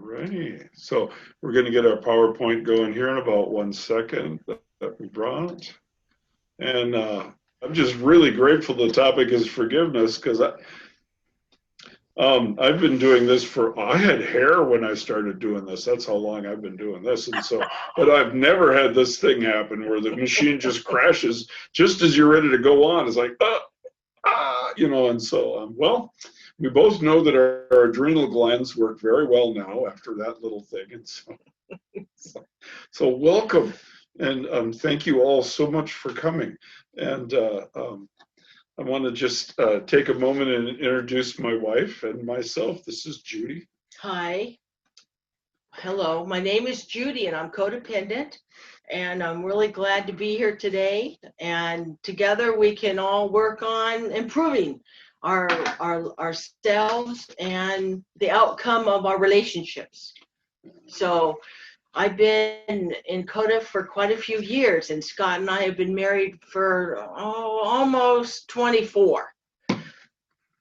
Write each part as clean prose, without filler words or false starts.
Righty. So we're going to get our PowerPoint going here in about 1 second that we brought. And I'm just really grateful the topic is forgiveness because I've been doing this I had hair when I started doing this. That's how long I've been doing this. And so, but I've never had this thing happen where the machine just crashes just as you're ready to go on. It's like, and so, well, we both know that our adrenal glands work very well now after that little thing. And so welcome. And thank you all so much for coming. And I want to just take a moment and introduce my wife and myself. This is Judy. Hi. Hello. My name is Judy, and I'm codependent. And I'm really glad to be here today. And together we can all work on improving ourselves and the outcome of our relationships. So I've been in CODA for quite a few years, and Scott and I have been married for almost 24.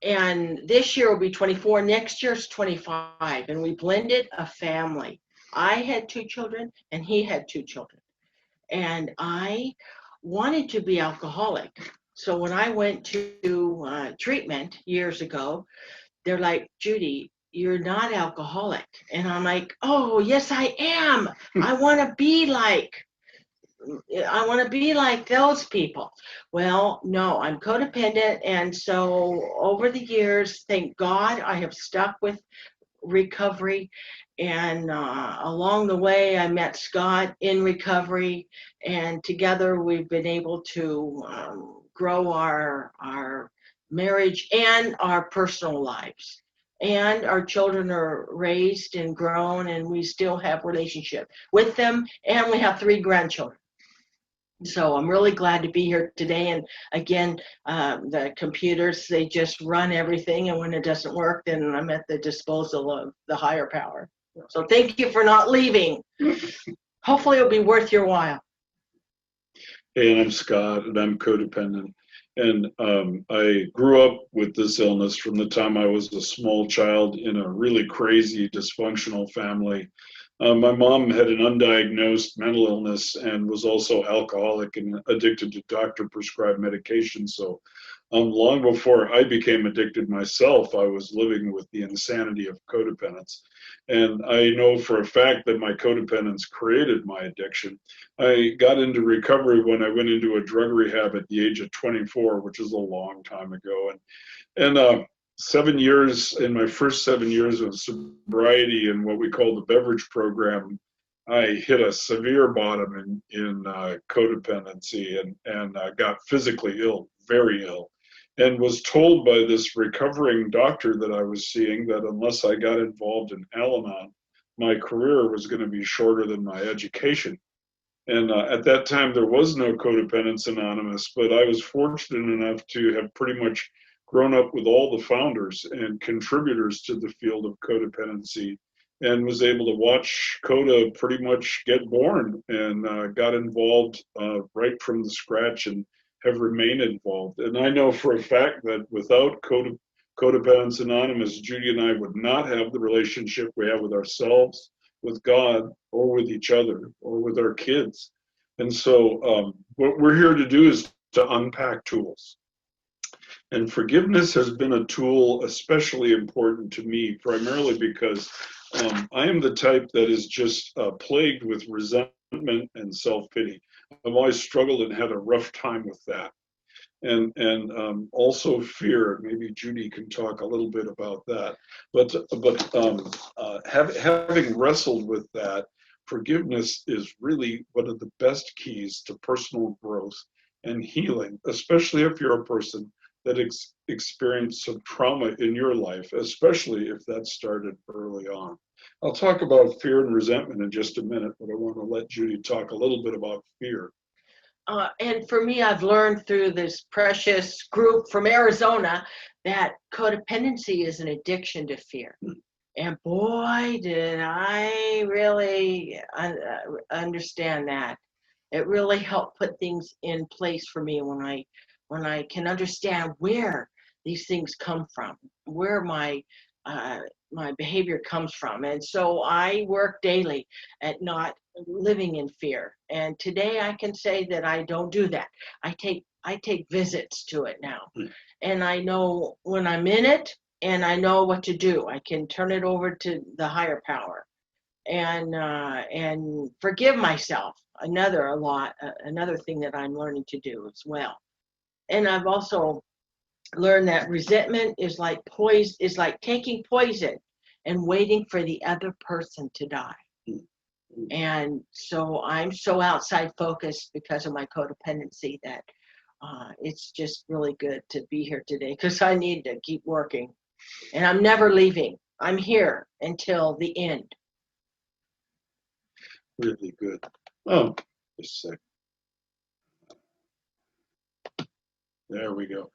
And this year will be 24, next year's 25, and we blended a family. I had 2 children, and he had 2 children. And I wanted to be alcoholic. So when I went to treatment years ago, they're like, Judy, you're not alcoholic. And I'm like, oh, yes, I am. I want to be like those people. Well, no, I'm codependent. And so over the years, thank God, I have stuck with recovery. And along the way, I met Scott in recovery. And together, we've been able to grow our marriage and our personal lives. And our children are raised and grown, and we still have relationship with them. And we have 3 grandchildren. So I'm really glad to be here today. And again, the computers, they just run everything. And when it doesn't work, then I'm at the disposal of the higher power. So thank you for not leaving. Hopefully it'll be worth your while. Hey, and I'm Scott, and I'm codependent. And I grew up with this illness from the time I was a small child in a really crazy, dysfunctional family. My mom had an undiagnosed mental illness and was also alcoholic and addicted to doctor-prescribed medication. So long before I became addicted myself, I was living with the insanity of codependence. And I know for a fact that my codependence created my addiction. I got into recovery when I went into a drug rehab at the age of 24, which is a long time ago. And 7 years, in my first 7 years of sobriety in what we call the beverage program, I hit a severe bottom in codependency and got physically ill, very ill, and was told by this recovering doctor that I was seeing that unless I got involved in Al-Anon, my career was going to be shorter than my education. And at that time, there was no Codependence Anonymous, but I was fortunate enough to have pretty much grown up with all the founders and contributors to the field of codependency and was able to watch CODA pretty much get born and got involved right from the scratch and have remained involved. And I know for a fact that without Codependence Anonymous, Judy and I would not have the relationship we have with ourselves, with God, or with each other, or with our kids. And so what we're here to do is to unpack tools. And forgiveness has been a tool especially important to me, primarily because I am the type that is just plagued with resentment and self-pity. I've always struggled and had a rough time with that. And also fear. Maybe Judy can talk a little bit about that. But having wrestled with that, forgiveness is really one of the best keys to personal growth and healing, especially if you're a person that experienced some trauma in your life, especially if that started early on. I'll talk about fear and resentment in just a minute, but I want to let Judy talk a little bit about fear. And for me, I've learned through this precious group from Arizona that codependency is an addiction to fear. And boy, did I really understand that. It really helped put things in place for me when I can understand where these things come from, where my my behavior comes from. And so I work daily at not living in fear. And today I can say that I don't do that. I take visits to it now. And I know when I'm in it, and I know what to do. I can turn it over to the higher power and forgive myself. Another thing that I'm learning to do as well. And I've also learned that resentment is like taking poison and waiting for the other person to die. And so I'm so outside focused because of my codependency that it's just really good to be here today because I need to keep working. And I'm never leaving. I'm here until the end. Really good. Oh, just a sec. There we go.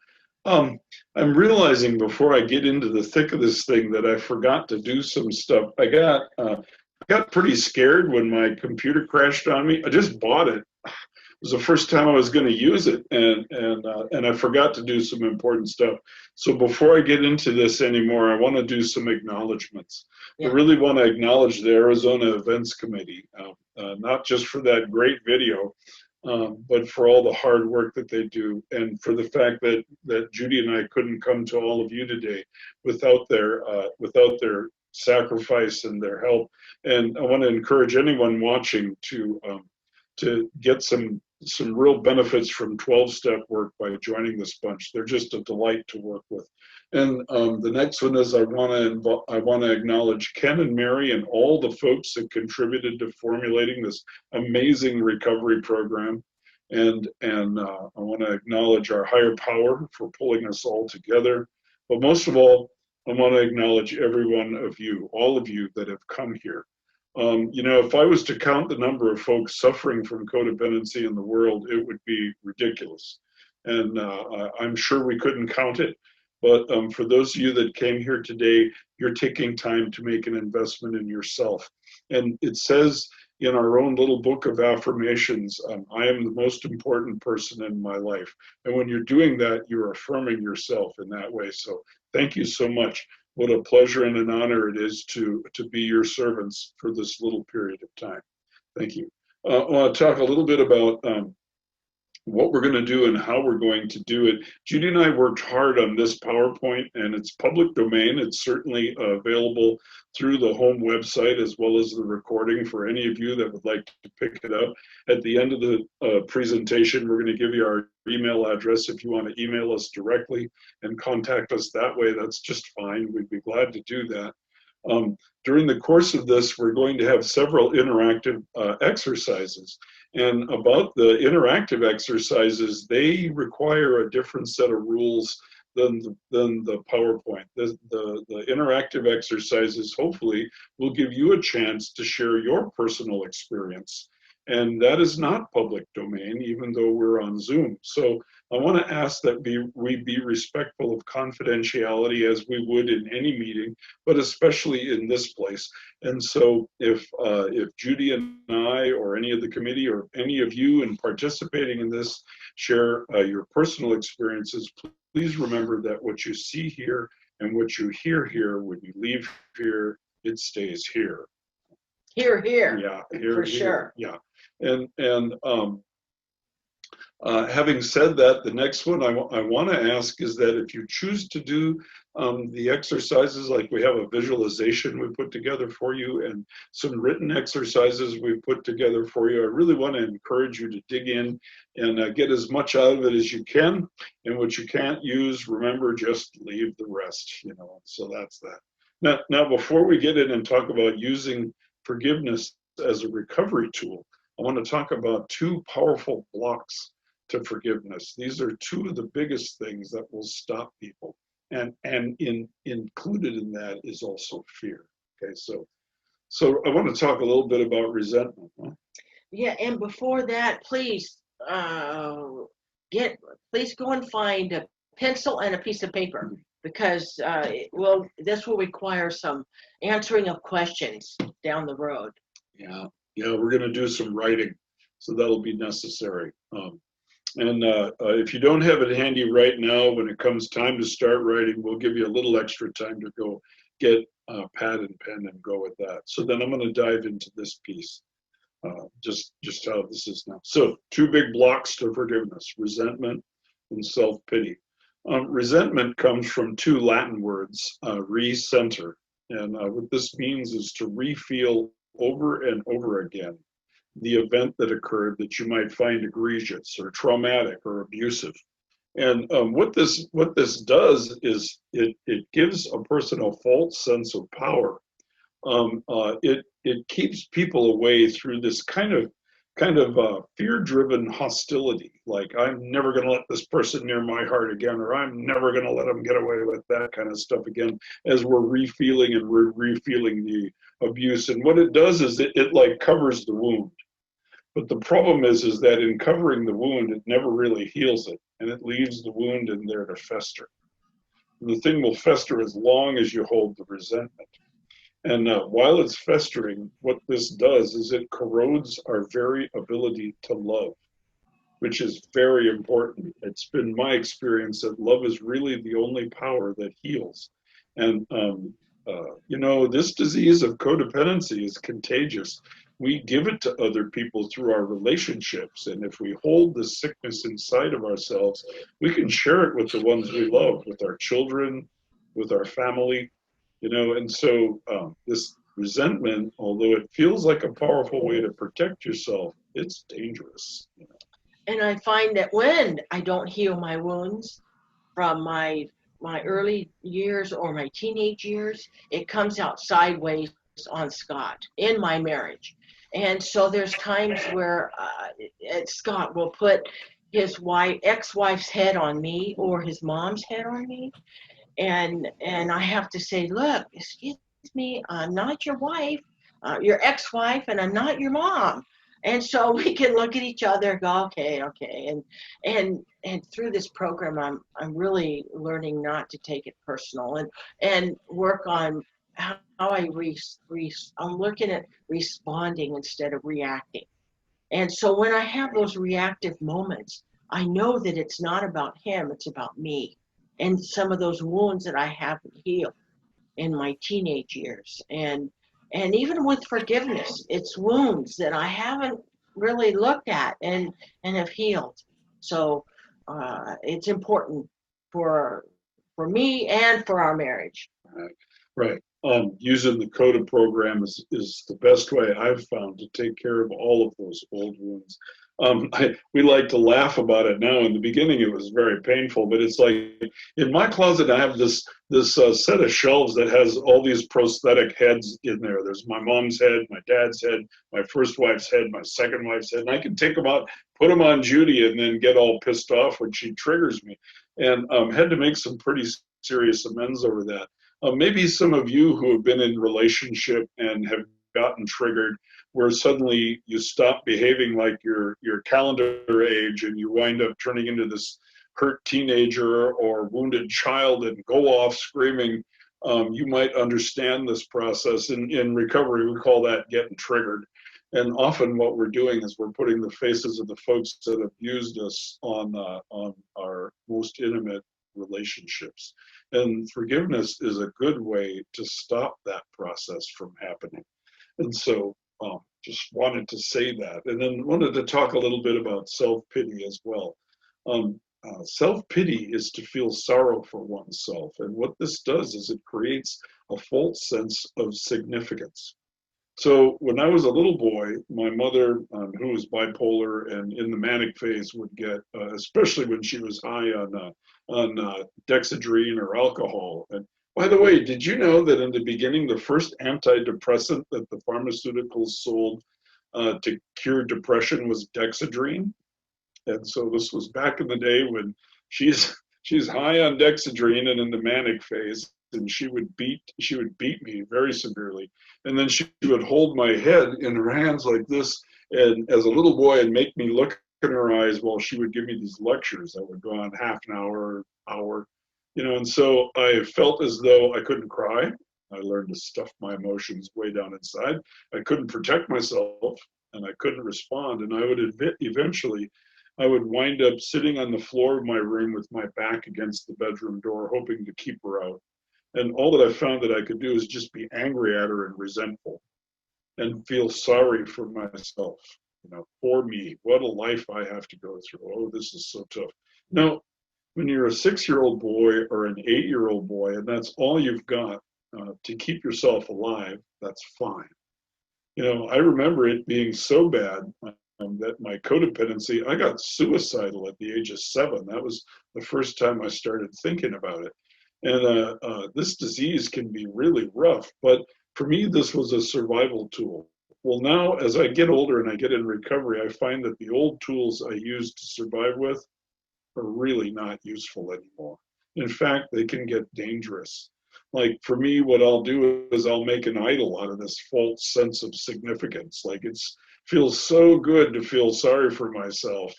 I'm realizing before I get into the thick of this thing that I forgot to do some stuff. I got pretty scared when my computer crashed on me. I just bought it. It was the first time I was going to use it, and I forgot to do some important stuff. So before I get into this anymore, I want to do some acknowledgments. Yeah. I really want to acknowledge the Arizona Events Committee, not just for that great video, but for all the hard work that they do, and for the fact that Judy and I couldn't come to all of you today without their sacrifice and their help. And I want to encourage anyone watching to get some real benefits from 12-step work by joining this bunch. They're just a delight to work with. And the next one is I want to acknowledge Ken and Mary and all the folks that contributed to formulating this amazing recovery program. And I want to acknowledge our higher power for pulling us all together. But most of all, I want to acknowledge every one of you, all of you that have come here. If I was to count the number of folks suffering from codependency in the world, it would be ridiculous. And I'm sure we couldn't count it. But for those of you that came here today, you're taking time to make an investment in yourself. And it says in our own little book of affirmations, I am the most important person in my life. And when you're doing that, you're affirming yourself in that way. So thank you so much. What a pleasure and an honor it is to be your servants for this little period of time. Thank you. I want to talk a little bit about what we're going to do and how we're going to do it. Judy and I worked hard on this PowerPoint, and it's public domain. It's certainly available through the home website as well as the recording for any of you that would like to pick it up. At the end of the presentation, we're going to give you our email address if you want to email us directly and contact us that way. That's just fine. We'd be glad to do that. During the course of this, we're going to have several interactive exercises. And about the interactive exercises, they require a different set of rules than the PowerPoint. The interactive exercises hopefully will give you a chance to share your personal experience. And that is not public domain, even though we're on Zoom. So I want to ask that we be respectful of confidentiality as we would in any meeting, but especially in this place. And so if Judy and I or any of the committee or any of you in participating in this share your personal experiences, please remember that what you see here and what you hear here, when you leave here, it stays here. Here. Yeah, here. For sure. Yeah. And having said that, the next one I want to ask is that if you choose to do the exercises, like we have a visualization we put together for you and some written exercises we put together for you, I really want to encourage you to dig in and get as much out of it as you can. And what you can't use, remember, just leave the rest, so that's that. Now, before we get in and talk about using forgiveness as a recovery tool, I want to talk about two powerful blocks to forgiveness. These are two of the biggest things that will stop people. And included in that is also fear. Okay, so I want to talk a little bit about resentment. Huh? Yeah, and before that, please go and find a pencil and a piece of paper, because this will require some answering of questions down the road. Yeah, we're going to do some writing, so that'll be necessary. And if you don't have it handy right now, when it comes time to start writing, we'll give you a little extra time to go get pad and pen and go with that. So then I'm going to dive into this piece, just how this is now. So two big blocks to forgiveness: resentment and self-pity. Resentment comes from two Latin words, re-center. And what this means is to re-feel over and over again the event that occurred that you might find egregious or traumatic or abusive. And what this does is it gives a person a false sense of power. It keeps people away through this kind of fear-driven hostility. Like, I'm never going to let this person near my heart again, or I'm never going to let them get away with that kind of stuff again. As we're refeeling and we're refeeling the abuse, and what it does is it like covers the wound. But the problem is that in covering the wound, it never really heals it, and it leaves the wound in there to fester. And the thing will fester as long as you hold the resentment. And while it's festering, what this does is it corrodes our very ability to love, which is very important. It's been my experience that love is really the only power that heals. And, this disease of codependency is contagious. We give it to other people through our relationships. And if we hold the sickness inside of ourselves, we can share it with the ones we love, with our children, with our family, and so this resentment, although it feels like a powerful way to protect yourself, it's dangerous. And I find that when I don't heal my wounds from my early years or my teenage years, it comes out sideways on Scott in my marriage. And so there's times where Scott will put his ex-wife's head on me or his mom's head on me, and I have to say, look, excuse me, I'm not your wife, your ex-wife, and I'm not your mom. And so we can look at each other and go, okay, and through this program, I'm really learning not to take it personal and work on how I'm looking at responding instead of reacting. And so when I have those reactive moments, I know that it's not about him, it's about me and some of those wounds that I haven't healed in my teenage years. And even with forgiveness, it's wounds that I haven't really looked at and have healed. So it's important for me and for our marriage. Right. Using the CODA program is the best way I've found to take care of all of those old wounds. We like to laugh about it now. In the beginning, it was very painful, but it's like in my closet, I have this set of shelves that has all these prosthetic heads in there. There's my mom's head, my dad's head, my first wife's head, my second wife's head, and I can take them out, put them on Judy, and then get all pissed off when she triggers me. And had to make some pretty serious amends over that. Maybe some of you who have been in relationship and have gotten triggered, where suddenly you stop behaving like your calendar age and you wind up turning into this hurt teenager or wounded child and go off screaming. You might understand this process. In recovery, we call that getting triggered. And often what we're doing is we're putting the faces of the folks that have used us on our most intimate relationships. And forgiveness is a good way to stop that process from happening. And so just wanted to say that. And then wanted to talk a little bit about self-pity as well. Self-pity is to feel sorrow for oneself. And what this does is it creates a false sense of significance. So when I was a little boy, my mother, who was bipolar and in the manic phase, would get, especially when she was high on dexedrine or alcohol. And by the way, did you know that in the beginning, the first antidepressant that the pharmaceuticals sold to cure depression was dexedrine? And so this was back in the day when she's high on dexedrine and in the manic phase, and she would beat me very severely. And then she would hold my head in her hands like this, and as a little boy, and make me look in her eyes while she would give me these lectures that would go on half an hour. And so I felt as though I couldn't cry. I learned to stuff my emotions way down inside. I couldn't protect myself, and I couldn't respond. And I would eventually, I would wind up sitting on the floor of my room with my back against the bedroom door, hoping to keep her out. And all that I found that I could do is just be angry at her and resentful and feel sorry for myself, for me. What a life I have to go through. Oh, this is so tough. Now, when you're a 6-year-old boy or an 8-year-old boy, and that's all you've got to keep yourself alive, that's fine. I remember it being so bad that my codependency, I got suicidal at the age of 7. That was the first time I started thinking about it. And this disease can be really rough, but for me, this was a survival tool. Well, now as I get older and I get in recovery, I find that the old tools I used to survive with are really not useful anymore. In fact, they can get dangerous. Like for me, what I'll do is I'll make an idol out of this false sense of significance. Like it feels so good to feel sorry for myself,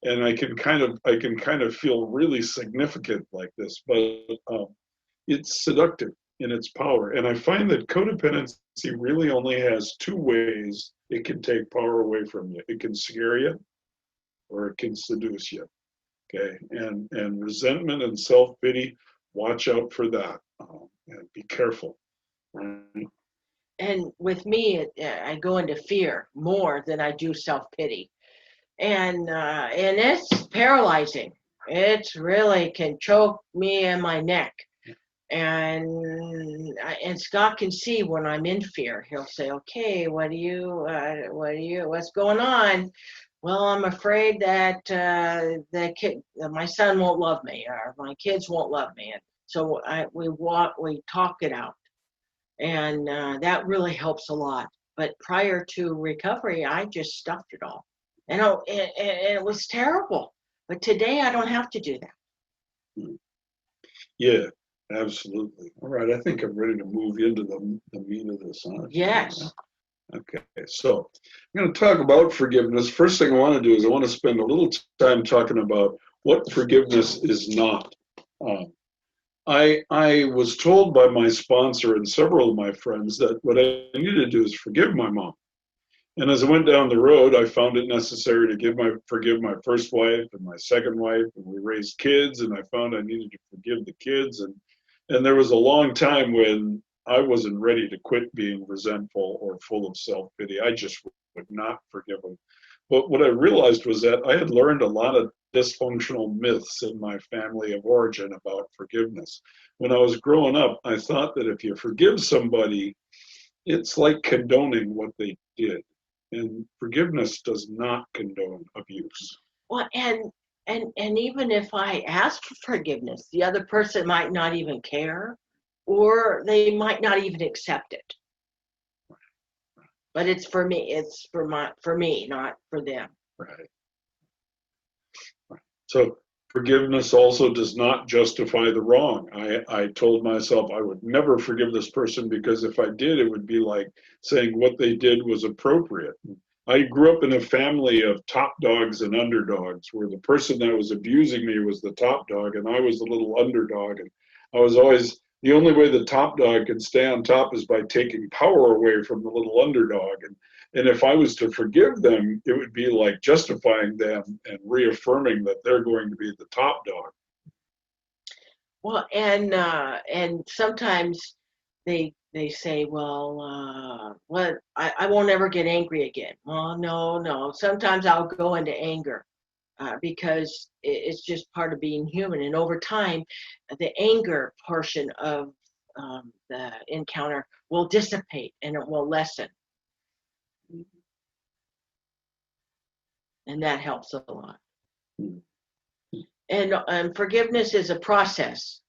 and I can kind of feel really significant like this, but it's seductive in its power. And I find that codependency really only has 2 ways it can take power away from you. It can scare you, or it can seduce you. Okay, and resentment and self-pity, watch out for that, and be careful. Right? And with me, I go into fear more than I do self-pity. And it's paralyzing. It really can choke me in my neck. And Scott can see when I'm in fear. He'll say, "Okay, what's going on?" Well, I'm afraid that my son won't love me, or my kids won't love me, and so we talk it out, and that really helps a lot. But prior to recovery, I just stuffed it all, and it was terrible. But today, I don't have to do that. Yeah, absolutely. All right, I think I'm ready to move into the meat of this. Huh? Yes. Okay, so I'm going to talk about forgiveness. First thing I want to do is I want to spend a little time talking about what forgiveness is not. I was told by my sponsor and several of my friends that what I needed to do is forgive my mom. And as I went down the road, I found it necessary to forgive my first wife and my second wife, and we raised kids, and I found I needed to forgive the kids. And there was a long time when I wasn't ready to quit being resentful or full of self-pity. I just would not forgive them. But what I realized was that I had learned a lot of dysfunctional myths in my family of origin about forgiveness. When I was growing up, I thought that if you forgive somebody, it's like condoning what they did. And forgiveness does not condone abuse. Well, and even if I ask for forgiveness, the other person might not even care, or they might not even accept it. But it's for me. It's for me, not for them. Right. So forgiveness also does not justify the wrong. I told myself I would never forgive this person because if I did, it would be like saying what they did was appropriate. I grew up in a family of top dogs and underdogs, where the person that was abusing me was the top dog and I was the little underdog. And I was always, the only way the top dog can stay on top is by taking power away from the little underdog. And if I was to forgive them, it would be like justifying them and reaffirming that they're going to be the top dog. Well, and sometimes they say, well, what I won't ever get angry again. Well, no. Sometimes I'll go into anger because it's just part of being human. And over time, the anger portion of the encounter will dissipate and it will lessen. And that helps a lot. And forgiveness is a process.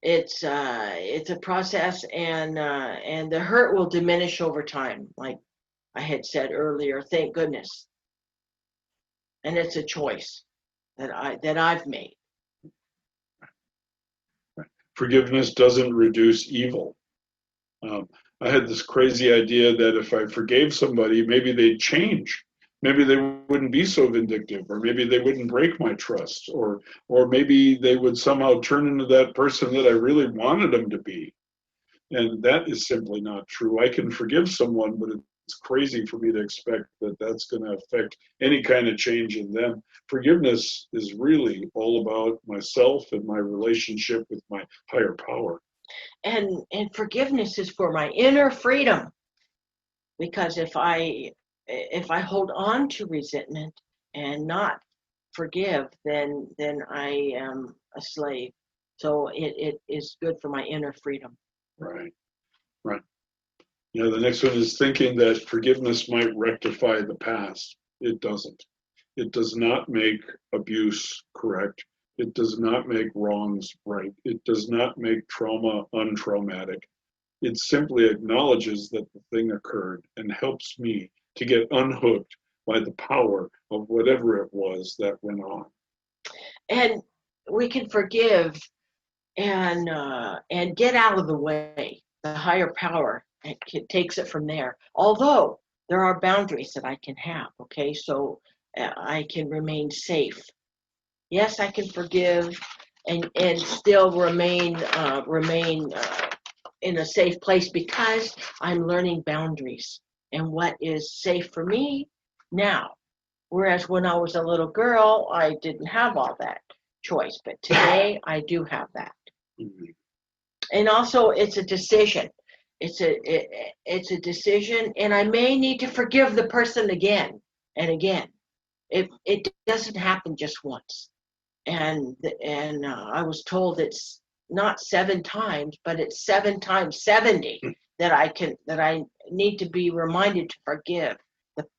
It's a process, and the hurt will diminish over time, like I had said earlier. Thank goodness. And it's a choice that I've made. Forgiveness doesn't reduce evil. I had this crazy idea that if I forgave somebody, maybe they'd change. Maybe they wouldn't be so vindictive, or maybe they wouldn't break my trust, or maybe they would somehow turn into that person that I really wanted them to be. And that is simply not true. I can forgive someone, but it's crazy for me to expect that that's going to affect any kind of change in them. Forgiveness is really all about myself and my relationship with my higher power. And forgiveness is for my inner freedom, because if I hold on to resentment and not forgive, then I am a slave. So it is good for my inner freedom. Right. Right. The next one is thinking that forgiveness might rectify the past. It doesn't. It does not make abuse correct. It does not make wrongs right. It does not make trauma untraumatic. It simply acknowledges that the thing occurred and helps me to get unhooked by the power of whatever it was that went on. And we can forgive and get out of the way. The higher power takes it from there. Although there are boundaries that I can have. Okay, so I can remain safe. Yes, I can forgive and still remain in a safe place, because I'm learning boundaries and what is safe for me now. Whereas when I was a little girl, I didn't have all that choice, but today I do have that. Mhm. And also, it's a decision. It's a decision, and I may need to forgive the person again and again. It doesn't happen just once. And I was told it's not 7 times, but it's 7 times 70 that I need to be reminded to forgive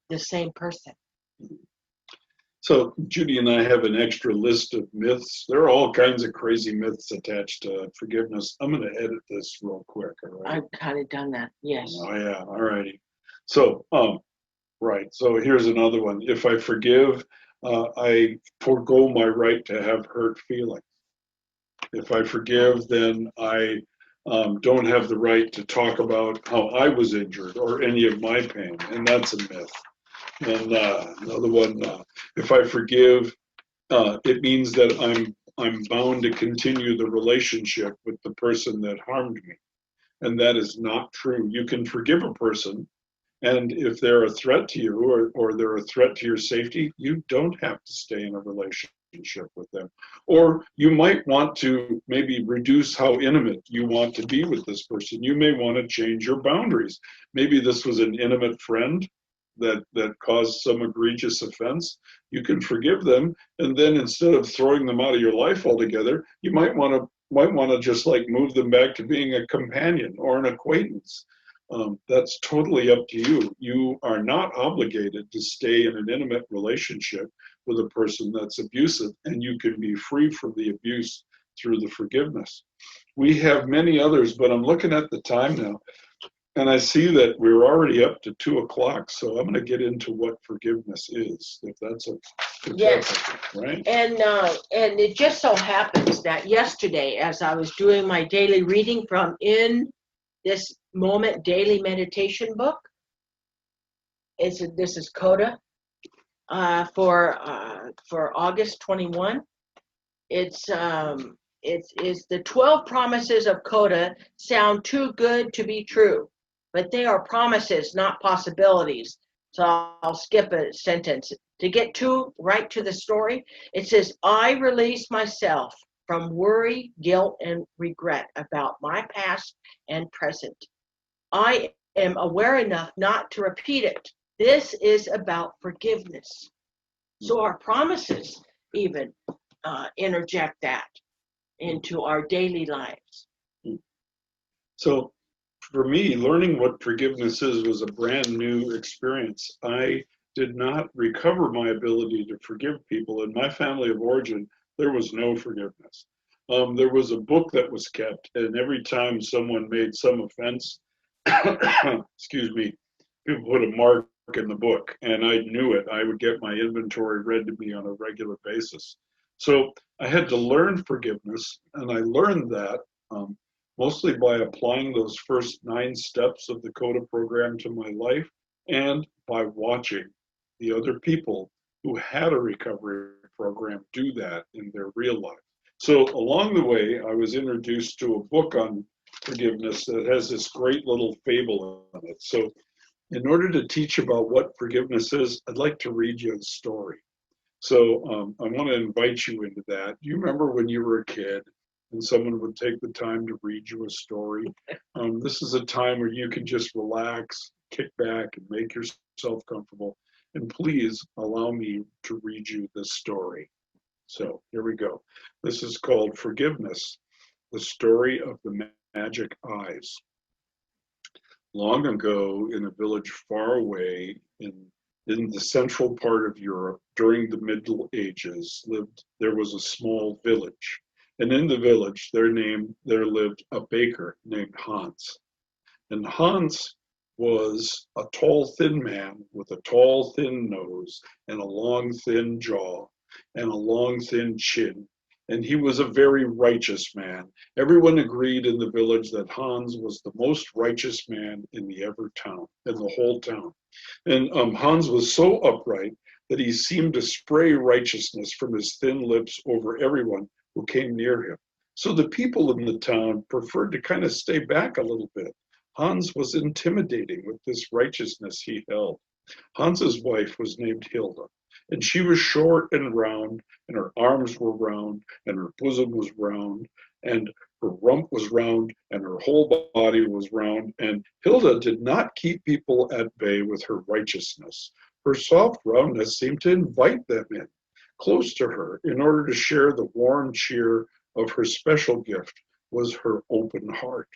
the same person. So Judy and I have an extra list of myths. There are all kinds of crazy myths attached to forgiveness. I'm going to edit this real quick. All right. I've kind of done that. Yes. Oh yeah. All righty. So right. So here's another one. If I forgive, I forego my right to have hurt feelings. If I forgive, then I don't have the right to talk about how I was injured or any of my pain, and that's a myth. And another one, if I forgive, it means that I'm bound to continue the relationship with the person that harmed me, and that is not true. You can forgive a person, and if they're a threat to you or they're a threat to your safety, you don't have to stay in a relationship with them. Or you might want to maybe reduce how intimate you want to be with this person. You may want to change your boundaries. Maybe this was an intimate friend that caused some egregious offense. You can forgive them, and then instead of throwing them out of your life altogether, you might want to just like move them back to being a companion or an acquaintance. That's totally up to you. You are not obligated to stay in an intimate relationship with a person that's abusive, and you can be free from the abuse through the forgiveness. We have many others, but I'm looking at the time now, and I see that we're already up to 2 o'clock, so I'm going to get into what forgiveness is, if that's Yes. right? And it just so happens that yesterday, as I was doing my daily reading from In This Moment Daily Meditation book, this is Coda for August 21. It's the 12 promises of Coda sound too good to be true, but they are promises, not possibilities. So I'll skip a sentence. To get right to the story, it says, I release myself from worry, guilt, and regret about my past and present. I am aware enough not to repeat it. This is about forgiveness. So our promises even interject that into our daily lives. So for me, learning what forgiveness is was a brand new experience. I did not recover my ability to forgive people. In my family of origin, there was no forgiveness. There was a book that was kept, and every time someone made some offense, excuse me, people put a mark in the book, and I knew it. I would get my inventory read to me on a regular basis. So I had to learn forgiveness, and I learned that mostly by applying those first 9 steps of the CODA program to my life and by watching the other people who had a recovery program do that in their real life. So along the way, I was introduced to a book on forgiveness that has this great little fable in it. So in order to teach about what forgiveness is, I'd like to read you a story. So I want to invite you into that. Do you remember when you were a kid and someone would take the time to read you a story. This is a time where you can just relax, kick back, and make yourself comfortable. And please allow me to read you this story. So here we go. This is called Forgiveness, the story of the magic eyes. Long ago, in a village far away in the central part of Europe, during the Middle Ages, there was a small village. And in the village, there lived a baker named Hans. And Hans was a tall, thin man with a tall, thin nose and a long, thin jaw and a long, thin chin. And he was a very righteous man. Everyone agreed in the village that Hans was the most righteous man in the whole town. And Hans was so upright that he seemed to spray righteousness from his thin lips over everyone who came near him. So the people in the town preferred to kind of stay back a little bit. Hans was intimidating with this righteousness he held. Hans's wife was named Hilda, and she was short and round, and her arms were round, and her bosom was round, and her rump was round, and her whole body was round. And Hilda did not keep people at bay with her righteousness. Her soft roundness seemed to invite them in, close to her, in order to share the warm cheer of her special gift was her open heart.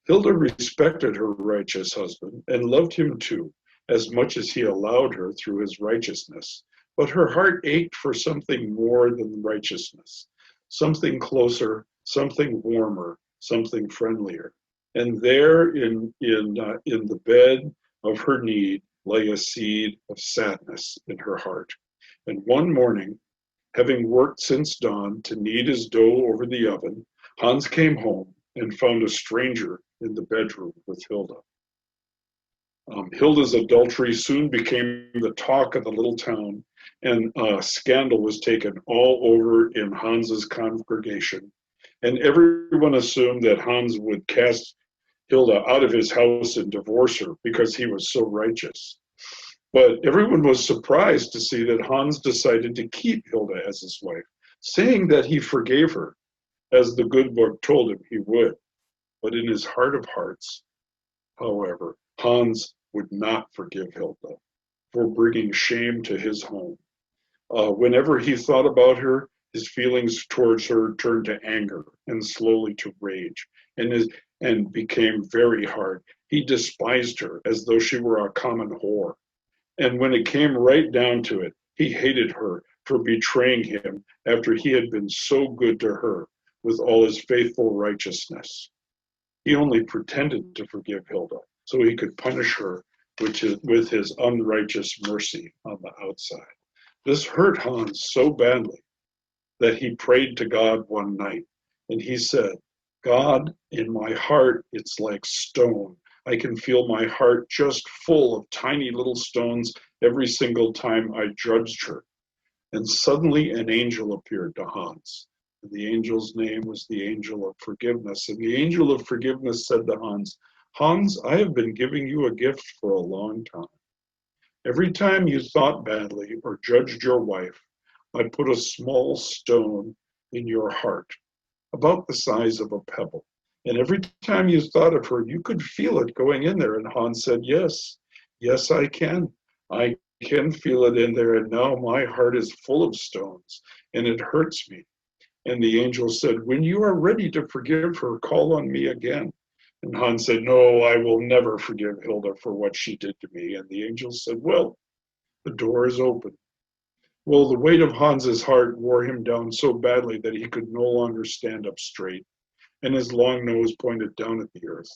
Hilda respected her righteous husband and loved him too, as much as he allowed her through his righteousness. But her heart ached for something more than righteousness, something closer, something warmer, something friendlier. And there in the bed of her need lay a seed of sadness in her heart. And one morning, having worked since dawn to knead his dough over the oven, Hans came home and found a stranger in the bedroom with Hilda. Hilda's adultery soon became the talk of the little town, and scandal was taken all over in Hans's congregation. And everyone assumed that Hans would cast Hilda out of his house and divorce her because he was so righteous. But everyone was surprised to see that Hans decided to keep Hilda as his wife, saying that he forgave her, as the good book told him he would. But in his heart of hearts, however, Hans would not forgive Hilda for bringing shame to his home. Whenever he thought about her, his feelings towards her turned to anger and slowly to rage, and became very hard. He despised her as though she were a common whore. And when it came right down to it, he hated her for betraying him after he had been so good to her with all his faithful righteousness. He only pretended to forgive Hilda so he could punish her with his unrighteous mercy on the outside. This hurt Hans so badly that he prayed to God one night, and he said, "God, in my heart, it's like stone. I can feel my heart just full of tiny little stones every single time I judged her." And suddenly an angel appeared to Hans. And the angel's name was the angel of forgiveness. And the angel of forgiveness said to Hans, "Hans, I have been giving you a gift for a long time. Every time you thought badly or judged your wife, I put a small stone in your heart, about the size of a pebble. And every time you thought of her, you could feel it going in there." And Hans said, "Yes, yes, I can. I can feel it in there. And now my heart is full of stones, and it hurts me." And the angel said, "When you are ready to forgive her, call on me again." And Hans said, "No, I will never forgive Hilda for what she did to me." And the angel said, "Well, the door is open." Well, the weight of Hans's heart wore him down so badly that he could no longer stand up straight, and his long nose pointed down at the earth.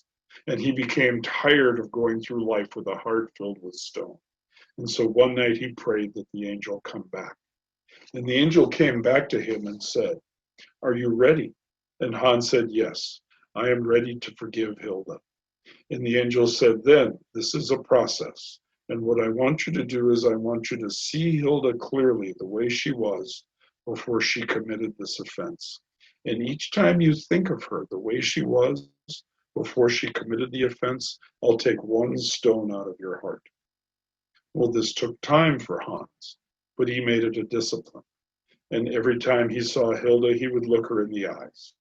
And he became tired of going through life with a heart filled with stone. And so one night he prayed that the angel come back. And the angel came back to him and said, "Are you ready?" And Hans said, "Yes, I am ready to forgive Hilda." And the angel said, "Then this is a process. And what I want you to do is I want you to see Hilda clearly the way she was before she committed this offense. And each time you think of her the way she was before she committed the offense, I'll take one stone out of your heart." Well, this took time for Hans, but he made it a discipline. And every time he saw Hilda, he would look her in the eyes.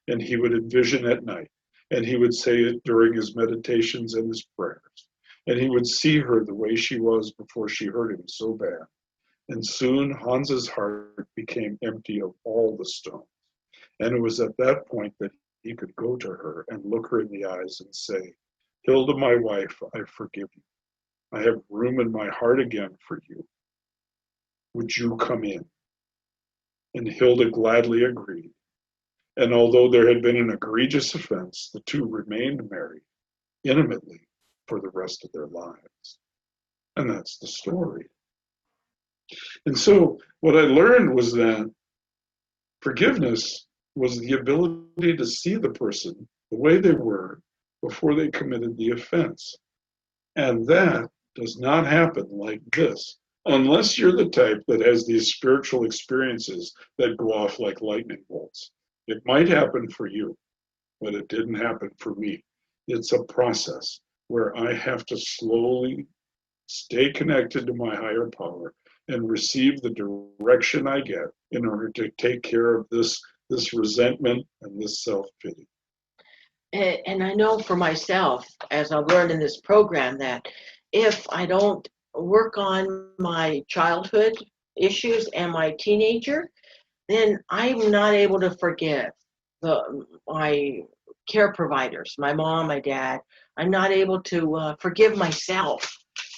And he would envision at night. And he would say it during his meditations and his prayers. And he would see her the way she was before she hurt him so bad. And soon Hans's heart became empty of all the stones. And it was at that point that he could go to her and look her in the eyes and say, Hilda, my wife, I forgive you. I have room in my heart again for you. Would you come in? And Hilda gladly agreed. And although there had been an egregious offense, the two remained married intimately for the rest of their lives. And that's the story. And so what I learned was that forgiveness was the ability to see the person the way they were before they committed the offense. And that does not happen like this, unless you're the type that has these spiritual experiences that go off like lightning bolts. It might happen for you, but it didn't happen for me. It's a process where I have to slowly stay connected to my higher power and receive the direction I get in order to take care of this resentment and this self-pity. And I know for myself, as I've learned in this program, that if I don't work on my childhood issues and my teenager, then I'm not able to forgive my care providers, my mom, my dad. I'm not able to forgive myself.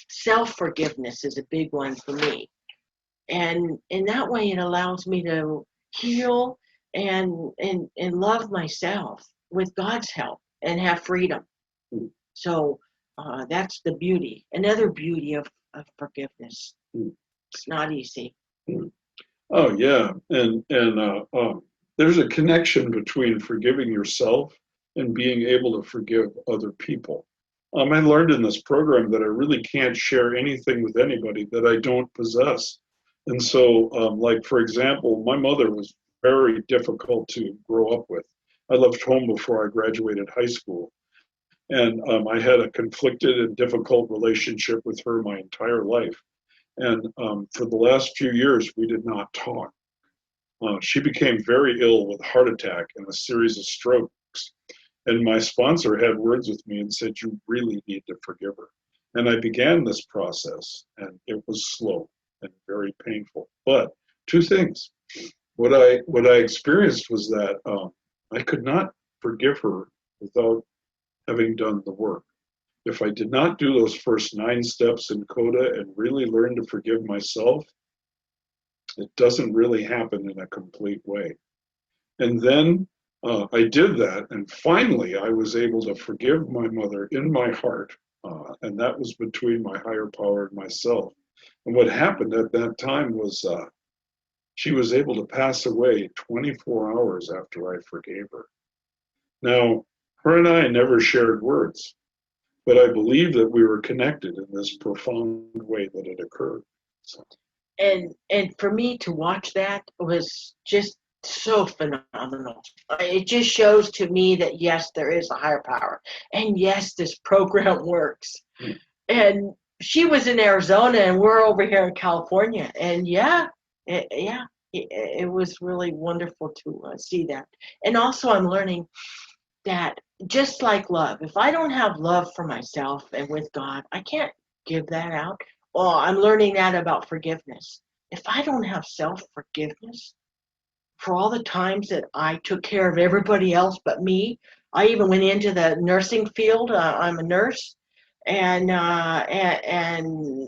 Self-forgiveness is a big one for me. And in that way, it allows me to heal and love myself with God's help and have freedom. So that's the beauty, another beauty of forgiveness. It's not easy. Oh yeah, and there's a connection between forgiving yourself and being able to forgive other people. I learned in this program that I really can't share anything with anybody that I don't possess. And so, like for example, my mother was very difficult to grow up with. I left home before I graduated high school, and I had a conflicted and difficult relationship with her my entire life. And for the last few years, we did not talk. She became very ill with a heart attack and a series of strokes. And my sponsor had words with me and said, you really need to forgive her. And I began this process, and it was slow and very painful. But two things. What I experienced was that I could not forgive her without having done the work. If I did not do those first 9 steps in Coda and really learn to forgive myself, it doesn't really happen in a complete way. And then I did that, and finally I was able to forgive my mother in my heart, and that was between my higher power and myself. And what happened at that time was she was able to pass away 24 hours after I forgave her. Now, her and I never shared words, but I believe that we were connected in this profound way that it occurred. So. And for me to watch that was just so phenomenal. It just shows to me that yes, there is a higher power, and yes, this program works. And she was in Arizona, and we're over here in California, and it was really wonderful to see that. And also, I'm learning that just like love, if I don't have love for myself and with God, I can't give that out. Well, I'm learning that about forgiveness. If I don't have self-forgiveness for all the times that I took care of everybody else but me, I even went into the nursing field. I'm a nurse, and I'm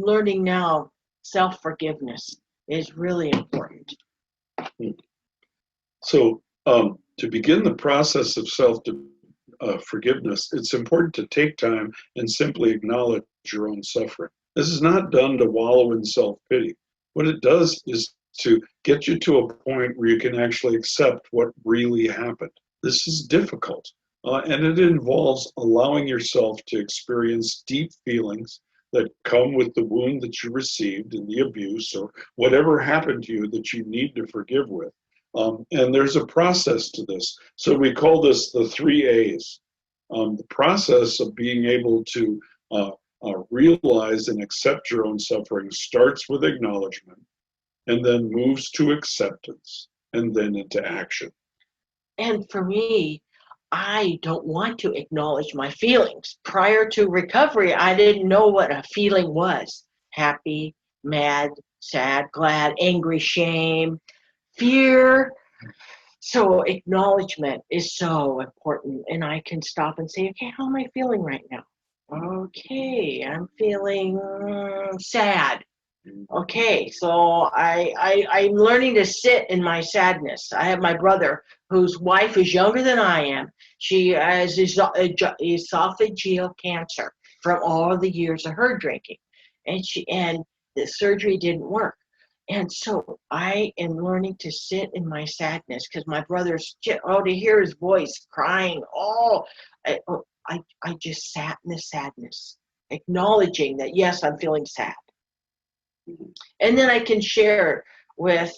learning now self-forgiveness is really important. So to begin the process of forgiveness, it's important to take time and simply acknowledge your own suffering. This is not done to wallow in self-pity. What it does is to get you to a point where you can actually accept what really happened. This is difficult, and it involves allowing yourself to experience deep feelings that come with the wound that you received in the abuse or whatever happened to you that you need to forgive with. And there's a process to this. So we call this the 3 A's. The process of being able to realize and accept your own suffering starts with acknowledgement. and then moves to acceptance and then into action. And for me, I don't want to acknowledge my feelings. Prior to recovery, I didn't know what a feeling was: happy, mad, sad, glad, angry, shame, fear. So acknowledgement is so important. And I can stop and say, okay, how am I feeling right now? Okay, I'm feeling sad. Okay, so I'm learning to sit in my sadness. I have my brother whose wife is younger than I am. She has esophageal cancer from all the years of her drinking, and the surgery didn't work. And so I am learning to sit in my sadness because my brother's to hear his voice crying. I just sat in the sadness, acknowledging that yes, I'm feeling sad, and then I can share with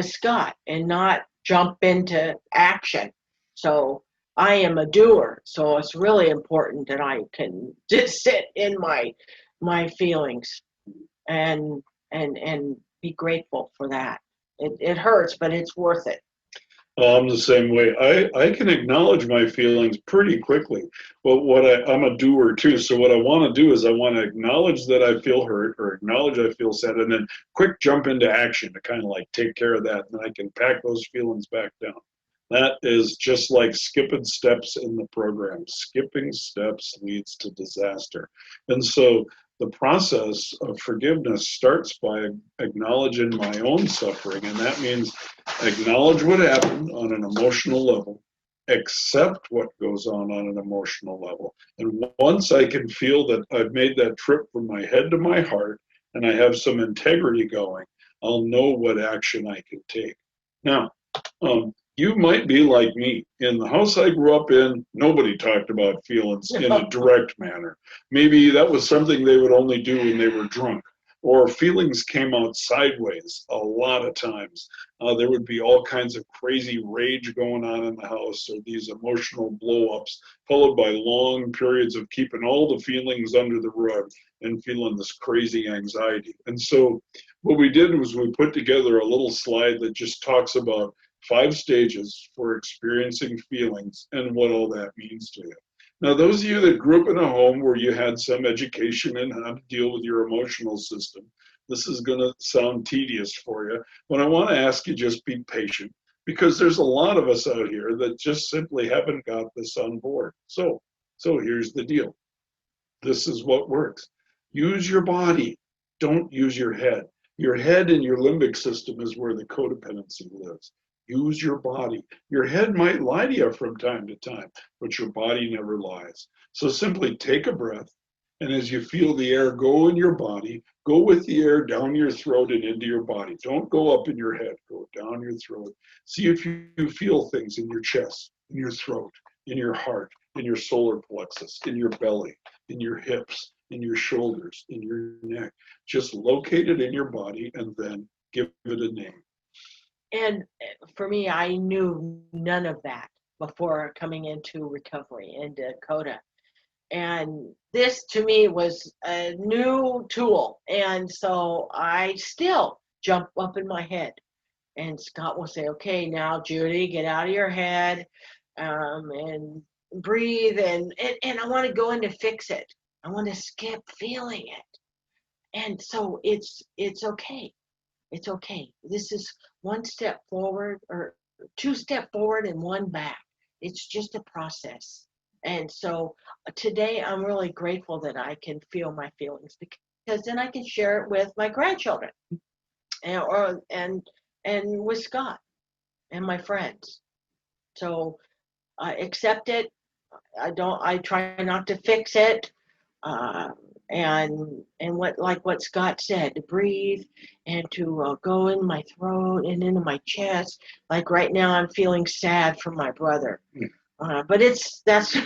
Scott and not jump into action. So I am a doer. So it's really important that I can just sit in my feelings and and be grateful for that. It hurts, but it's worth it. I'm the same way. I can acknowledge my feelings pretty quickly, but I'm a doer too. So what I want to do is I want to acknowledge that I feel hurt or acknowledge I feel sad, and then quick jump into action to kind of like take care of that, and I can pack those feelings back down. That is just like skipping steps in the program. Skipping steps leads to disaster. And so the process of forgiveness starts by acknowledging my own suffering. And that means acknowledge what happened on an emotional level, accept what goes on an emotional level. And once I can feel that I've made that trip from my head to my heart and I have some integrity going, I'll know what action I can take. Now, you might be like me. In the house I grew up in, nobody talked about feelings in a direct manner. Maybe that was something they would only do when they were drunk, or feelings came out sideways a lot of times. There would be all kinds of crazy rage going on in the house, or these emotional blow-ups, followed by long periods of keeping all the feelings under the rug and feeling this crazy anxiety. And so what we did was we put together a little slide that just talks about 5 stages for experiencing feelings and what all that means to you. Now, those of you that grew up in a home where you had some education in how to deal with your emotional system, this is going to sound tedious for you, but I want to ask you just be patient, because there's a lot of us out here that just simply haven't got this on board. So here's the deal. This is what works. Use your body. Don't use your head. Your head and your limbic system is where the codependency lives. Use your body. Your head might lie to you from time to time, but your body never lies. So simply take a breath, and as you feel the air go in your body, go with the air down your throat and into your body. Don't go up in your head, go down your throat. See if you feel things in your chest, in your throat, in your heart, in your solar plexus, in your belly, in your hips, in your shoulders, in your neck. Just locate it in your body and then give it a name. And for me, I knew none of that before coming into recovery in Dakota. And this to me was a new tool. And so I still jump up in my head. And Scott will say, okay, now, Judy, get out of your head and breathe. And I want to go in to fix it. I want to skip feeling it. And so it's okay. It's okay. This is one step forward or 2 step forward and 1 back. It's just a process. And so today I'm really grateful that I can feel my feelings, because then I can share it with my grandchildren and with Scott and my friends. So I accept it. I try not to fix it. Uh, and what Scott said, to breathe and to go in my throat and into my chest. Like right now, I'm feeling sad for my brother, but that's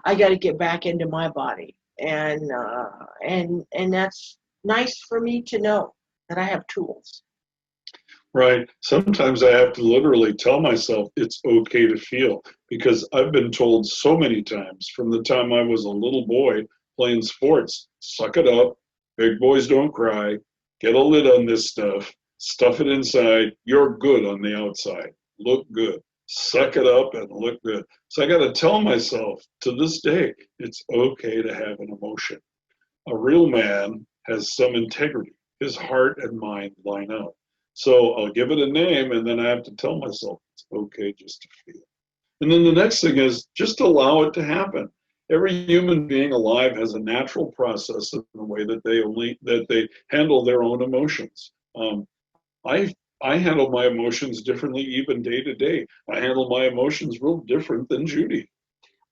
I got to get back into my body, and that's nice for me to know that I have tools. Right. Sometimes I have to literally tell myself it's okay to feel, because I've been told so many times from the time I was a little boy playing sports, suck it up, big boys don't cry, get a lid on this stuff, stuff it inside. You're good on the outside. Look good. Suck it up and look good. So I got to tell myself to this day, it's okay to have an emotion. A real man has some integrity. His heart and mind line up. So I'll give it a name, and then I have to tell myself it's okay just to feel. And then the next thing is just allow it to happen. Every human being alive has a natural process in the way that they handle their own emotions. I I handle my emotions differently even day to day. I handle my emotions real different than Judy.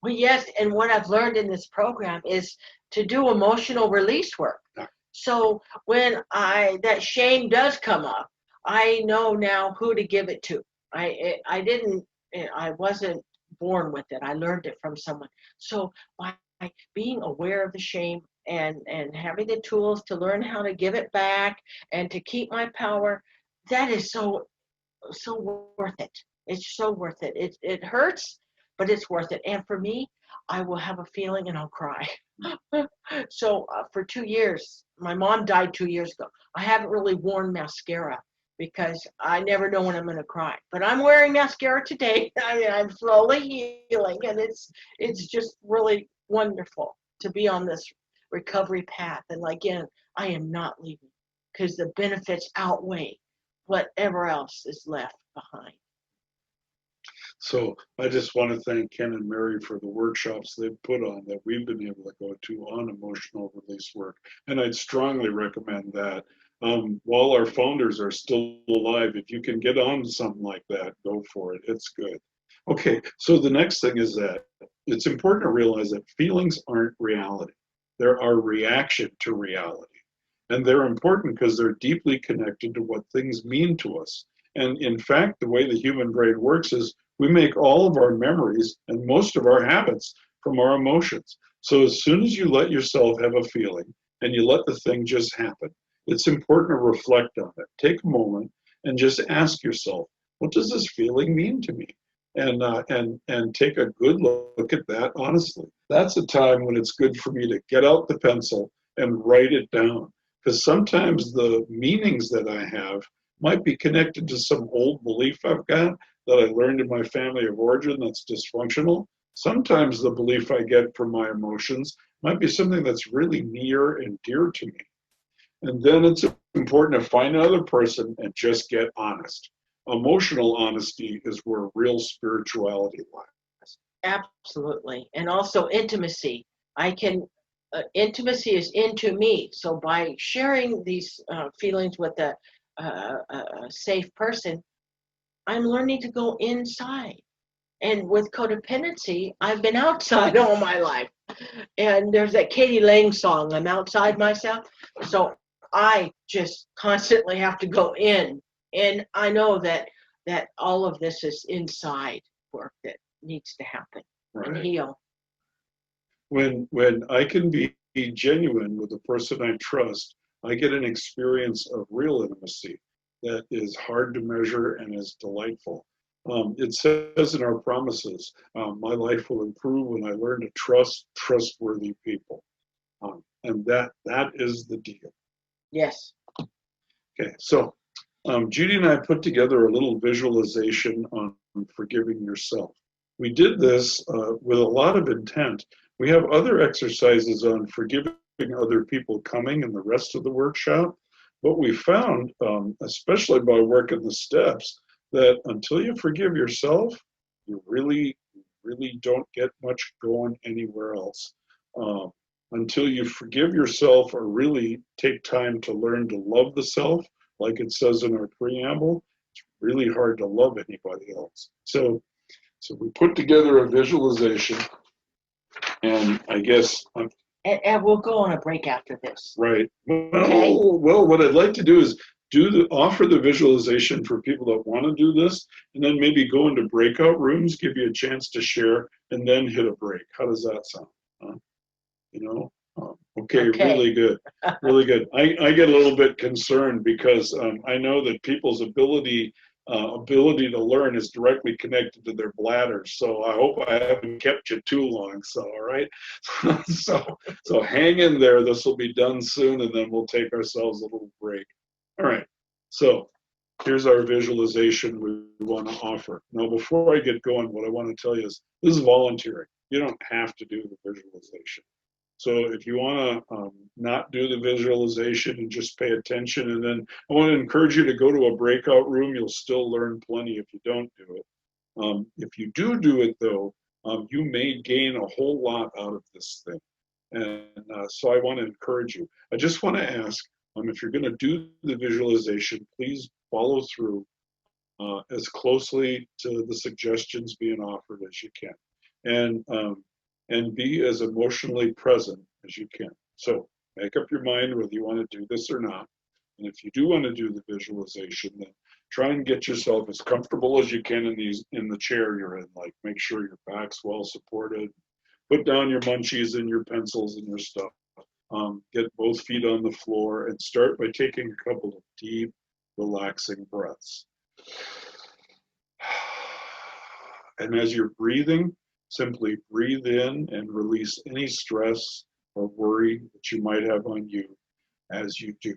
Well, yes, and what I've learned in this program is to do emotional release work. So when that shame does come up, I know now who to give it to. I didn't I wasn't born with it. I learned it from someone. So by being aware of the shame and having the tools to learn how to give it back and to keep my power, that is so worth it. It's so worth it. It hurts, but it's worth it. And for me, I will have a feeling and I'll cry. So for 2 years, my mom died 2 years ago. I haven't really worn mascara because I never know when I'm going to cry. But I'm wearing mascara today. I mean, I'm slowly healing, and it's just really wonderful to be on this recovery path. And again, I am not leaving because the benefits outweigh whatever else is left behind. So I just want to thank Ken and Mary for the workshops they've put on that we've been able to go to on emotional release work. And I'd strongly recommend that. While our founders are still alive, if you can get on something like that, go for it. It's good. Okay, so the next thing is that it's important to realize that feelings aren't reality. They're our reaction to reality. And they're important because they're deeply connected to what things mean to us. And in fact, the way the human brain works is we make all of our memories and most of our habits from our emotions. So as soon as you let yourself have a feeling and you let the thing just happen, it's important to reflect on it. Take a moment and just ask yourself, what does this feeling mean to me? And take a good look at that honestly. That's a time when it's good for me to get out the pencil and write it down. Because sometimes the meanings that I have might be connected to some old belief I've got that I learned in my family of origin that's dysfunctional. Sometimes the belief I get from my emotions might be something that's really near and dear to me. And then it's important to find another person and just get honest. Emotional honesty is where real spirituality lies. Absolutely. And also intimacy. Intimacy is into me. So by sharing these feelings with a safe person, I'm learning to go inside. And with codependency, I've been outside all my life. And there's that Katie Lang song, I'm outside myself. So I just constantly have to go in. And I know that all of this is inside work that needs to happen and Right. heal. When I can be genuine with the person I trust, I get an experience of real intimacy that is hard to measure and is delightful. It says in our promises, my life will improve when I learn to trust trustworthy people. And that is the deal. Yes. Okay, so Judy and I put together a little visualization on forgiving yourself. We did this with a lot of intent. We have other exercises on forgiving other people coming in the rest of the workshop. But we found, especially by working the steps, that until you forgive yourself, you really don't get much going anywhere else. Until you forgive yourself or really take time to learn to love the self, like it says in our preamble, it's really hard to love anybody else. So we put together a visualization, and I guess And we'll go on a break after this. right. Okay. Well, what I'd like to do is offer the visualization for people that want to do this, and then maybe go into breakout rooms, give you a chance to share, and then hit a break. How does that sound? You know? Okay, really good, really good. I get a little bit concerned because I know that people's ability to learn is directly connected to their bladders. So I hope I haven't kept you too long. So all right, so hang in there. This will be done soon, and then we'll take ourselves a little break. All right. So here's our visualization we want to offer. Now, before I get going, what I want to tell you is this is voluntary. You don't have to do the visualization. So if you want to not do the visualization and just pay attention, and then I want to encourage you to go to a breakout room. You'll still learn plenty if you don't do it. If you do it, though, you may gain a whole lot out of this thing. And so I want to encourage you. I just want to ask, if you're going to do the visualization, please follow through as closely to the suggestions being offered as you can. And be as emotionally present as you can. So make up your mind whether you want to do this or not. And if you do want to do the visualization, then try and get yourself as comfortable as you can in the chair you're in. Like, make sure your back's well supported. Put down your munchies and your pencils and your stuff. Get both feet on the floor and start by taking a couple of deep, relaxing breaths. And as you're breathing, simply breathe in and release any stress or worry that you might have on you as you do.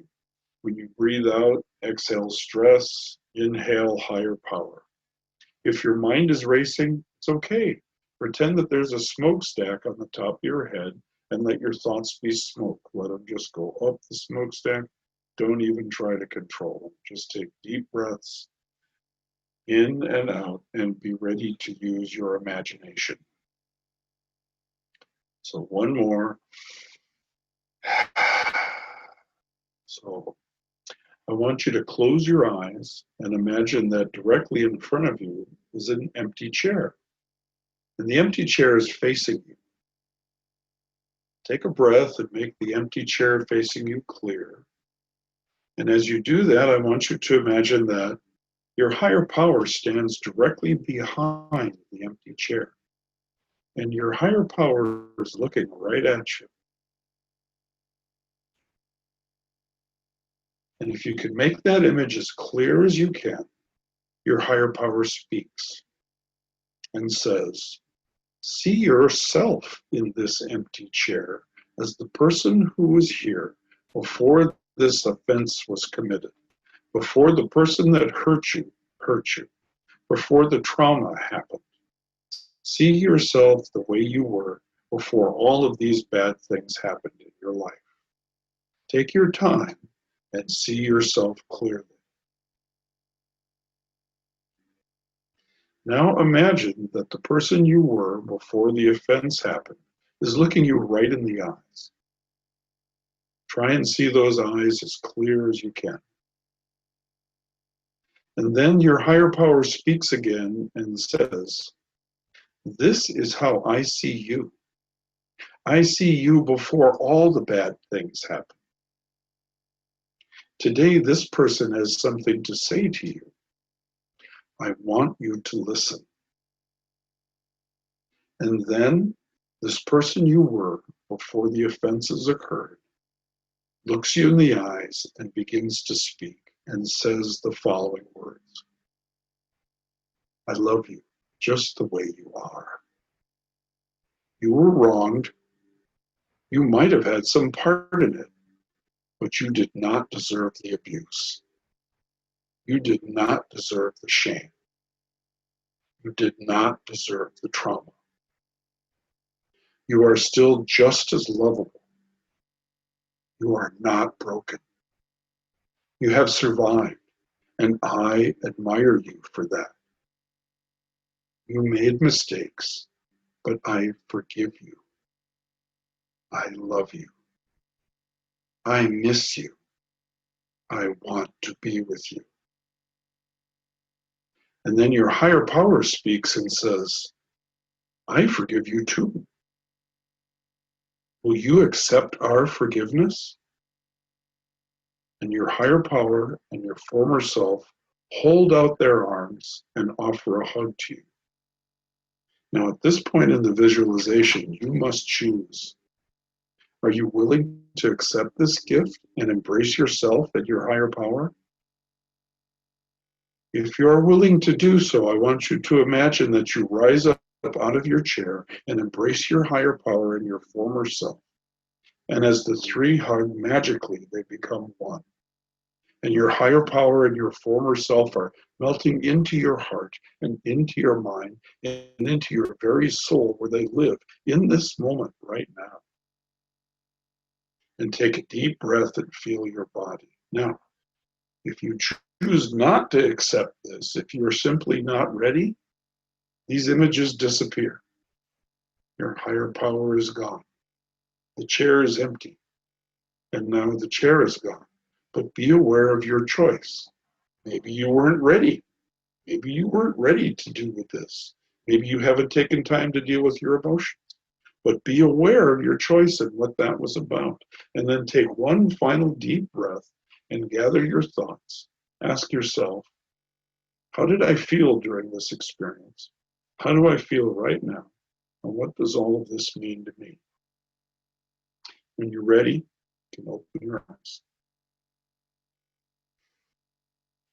When you breathe out, exhale stress, inhale higher power. If your mind is racing, it's okay. Pretend that there's a smokestack on the top of your head and let your thoughts be smoke. Let them just go up the smokestack. Don't even try to control them. Just take deep breaths in and out and be ready to use your imagination. So one more. So I want you to close your eyes and imagine that directly in front of you is an empty chair. And the empty chair is facing you. Take a breath and make the empty chair facing you clear. And as you do that, I want you to imagine that your higher power stands directly behind the empty chair. And your higher power is looking right at you. And if you can make that image as clear as you can, your higher power speaks and says, see yourself in this empty chair as the person who was here before this offense was committed, before the person that hurt you, before the trauma happened. See yourself the way you were before all of these bad things happened in your life. Take your time and see yourself clearly. Now imagine that the person you were before the offense happened is looking you right in the eyes. Try and see those eyes as clear as you can. And then your higher power speaks again and says, this is how I see you. I see you before all the bad things happen. Today, this person has something to say to you. I want you to listen. And then this person you were before the offenses occurred looks you in the eyes and begins to speak and says the following words. I love you just the way you are. You were wronged. You might have had some part in it, but you did not deserve the abuse. You did not deserve the shame. You did not deserve the trauma. You are still just as lovable. You are not broken. You have survived, and I admire you for that. You made mistakes, but I forgive you. I love you. I miss you. I want to be with you. And then your higher power speaks and says, I forgive you too. Will you accept our forgiveness? And your higher power and your former self hold out their arms and offer a hug to you. Now, at this point in the visualization, you must choose. Are you willing to accept this gift and embrace yourself and your higher power? If you are willing to do so, I want you to imagine that you rise up out of your chair and embrace your higher power and your former self. And as the three hug, magically they become one. And your higher power and your former self are melting into your heart and into your mind and into your very soul where they live in this moment right now. And take a deep breath and feel your body. Now, if you choose not to accept this, if you're simply not ready, these images disappear. Your higher power is gone. The chair is empty. And now the chair is gone. But be aware of your choice. Maybe you weren't ready. Maybe you weren't ready to deal with this. Maybe you haven't taken time to deal with your emotions. But be aware of your choice and what that was about. And then take one final deep breath and gather your thoughts. Ask yourself, how did I feel during this experience? How do I feel right now? And what does all of this mean to me? When you're ready, you can open your eyes.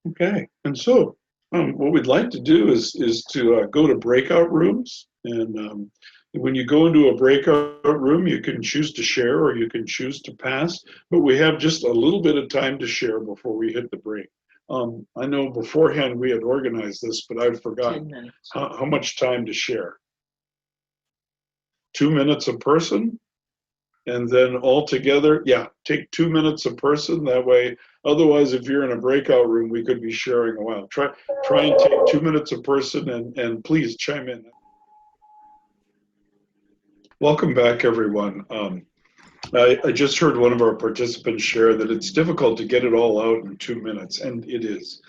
Okay, and so what we'd like to do is to go to breakout rooms. And when you go into a breakout room, you can choose to share or you can choose to pass. But we have just a little bit of time to share before we hit the break. I know beforehand we had organized this, but I've forgotten 10 minutes. how much time to share. 2 minutes a person? And then all together, yeah, take 2 minutes a person. That way, otherwise, if you're in a breakout room, we could be sharing a while. Try and take 2 minutes a person, and please chime in. Welcome back, everyone. I just heard one of our participants share that it's difficult to get it all out in 2 minutes, and it is.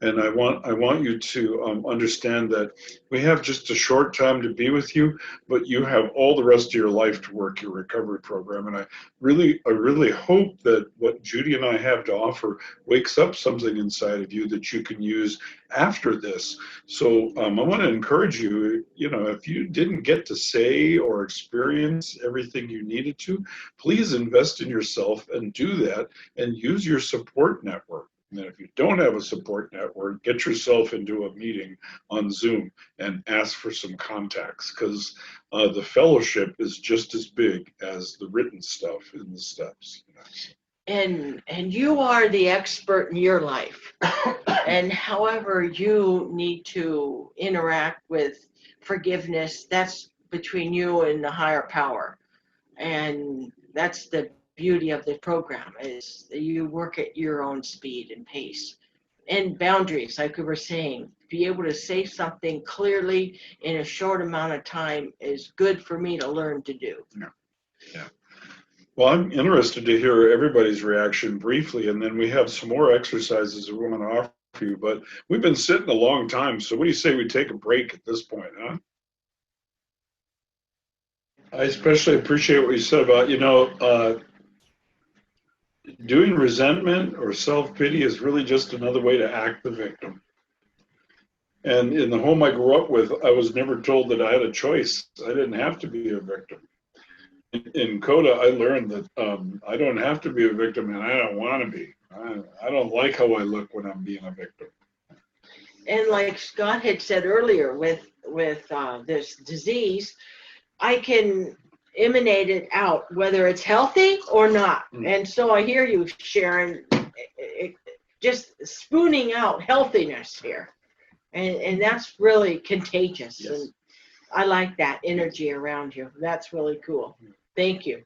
And I want you to understand that we have just a short time to be with you, but you have all the rest of your life to work your recovery program. And I really hope that what Judy and I have to offer wakes up something inside of you that you can use after this. So I want to encourage you, if you didn't get to say or experience everything you needed to, please invest in yourself and do that and use your support network. And if you don't have a support network, get yourself into a meeting on Zoom and ask for some contacts, because the fellowship is just as big as the written stuff in the steps. And you are the expert in your life. And however you need to interact with forgiveness, that's between you and the higher power. And that's the beauty of the program, is you work at your own speed and pace and boundaries. Like we were saying, be able to say something clearly in a short amount of time is good for me to learn to do. Yeah. Well, I'm interested to hear everybody's reaction briefly, and then we have some more exercises that we're going to offer you. But we've been sitting a long time, so what do you say we take a break at this point, huh? I especially appreciate what you said about, doing resentment or self-pity is really just another way to act the victim. And in the home I grew up with, I was never told that I had a choice. I didn't have to be a victim. In CODA, I learned that I don't have to be a victim, and I don't want to be. I don't like how I look when I'm being a victim. And like Scott had said earlier, with this disease, I can emanate it out, whether it's healthy or not. And so I hear you, Sharon, just spooning out healthiness here. And that's really contagious. Yes. And I like that energy around you. That's really cool. Thank you.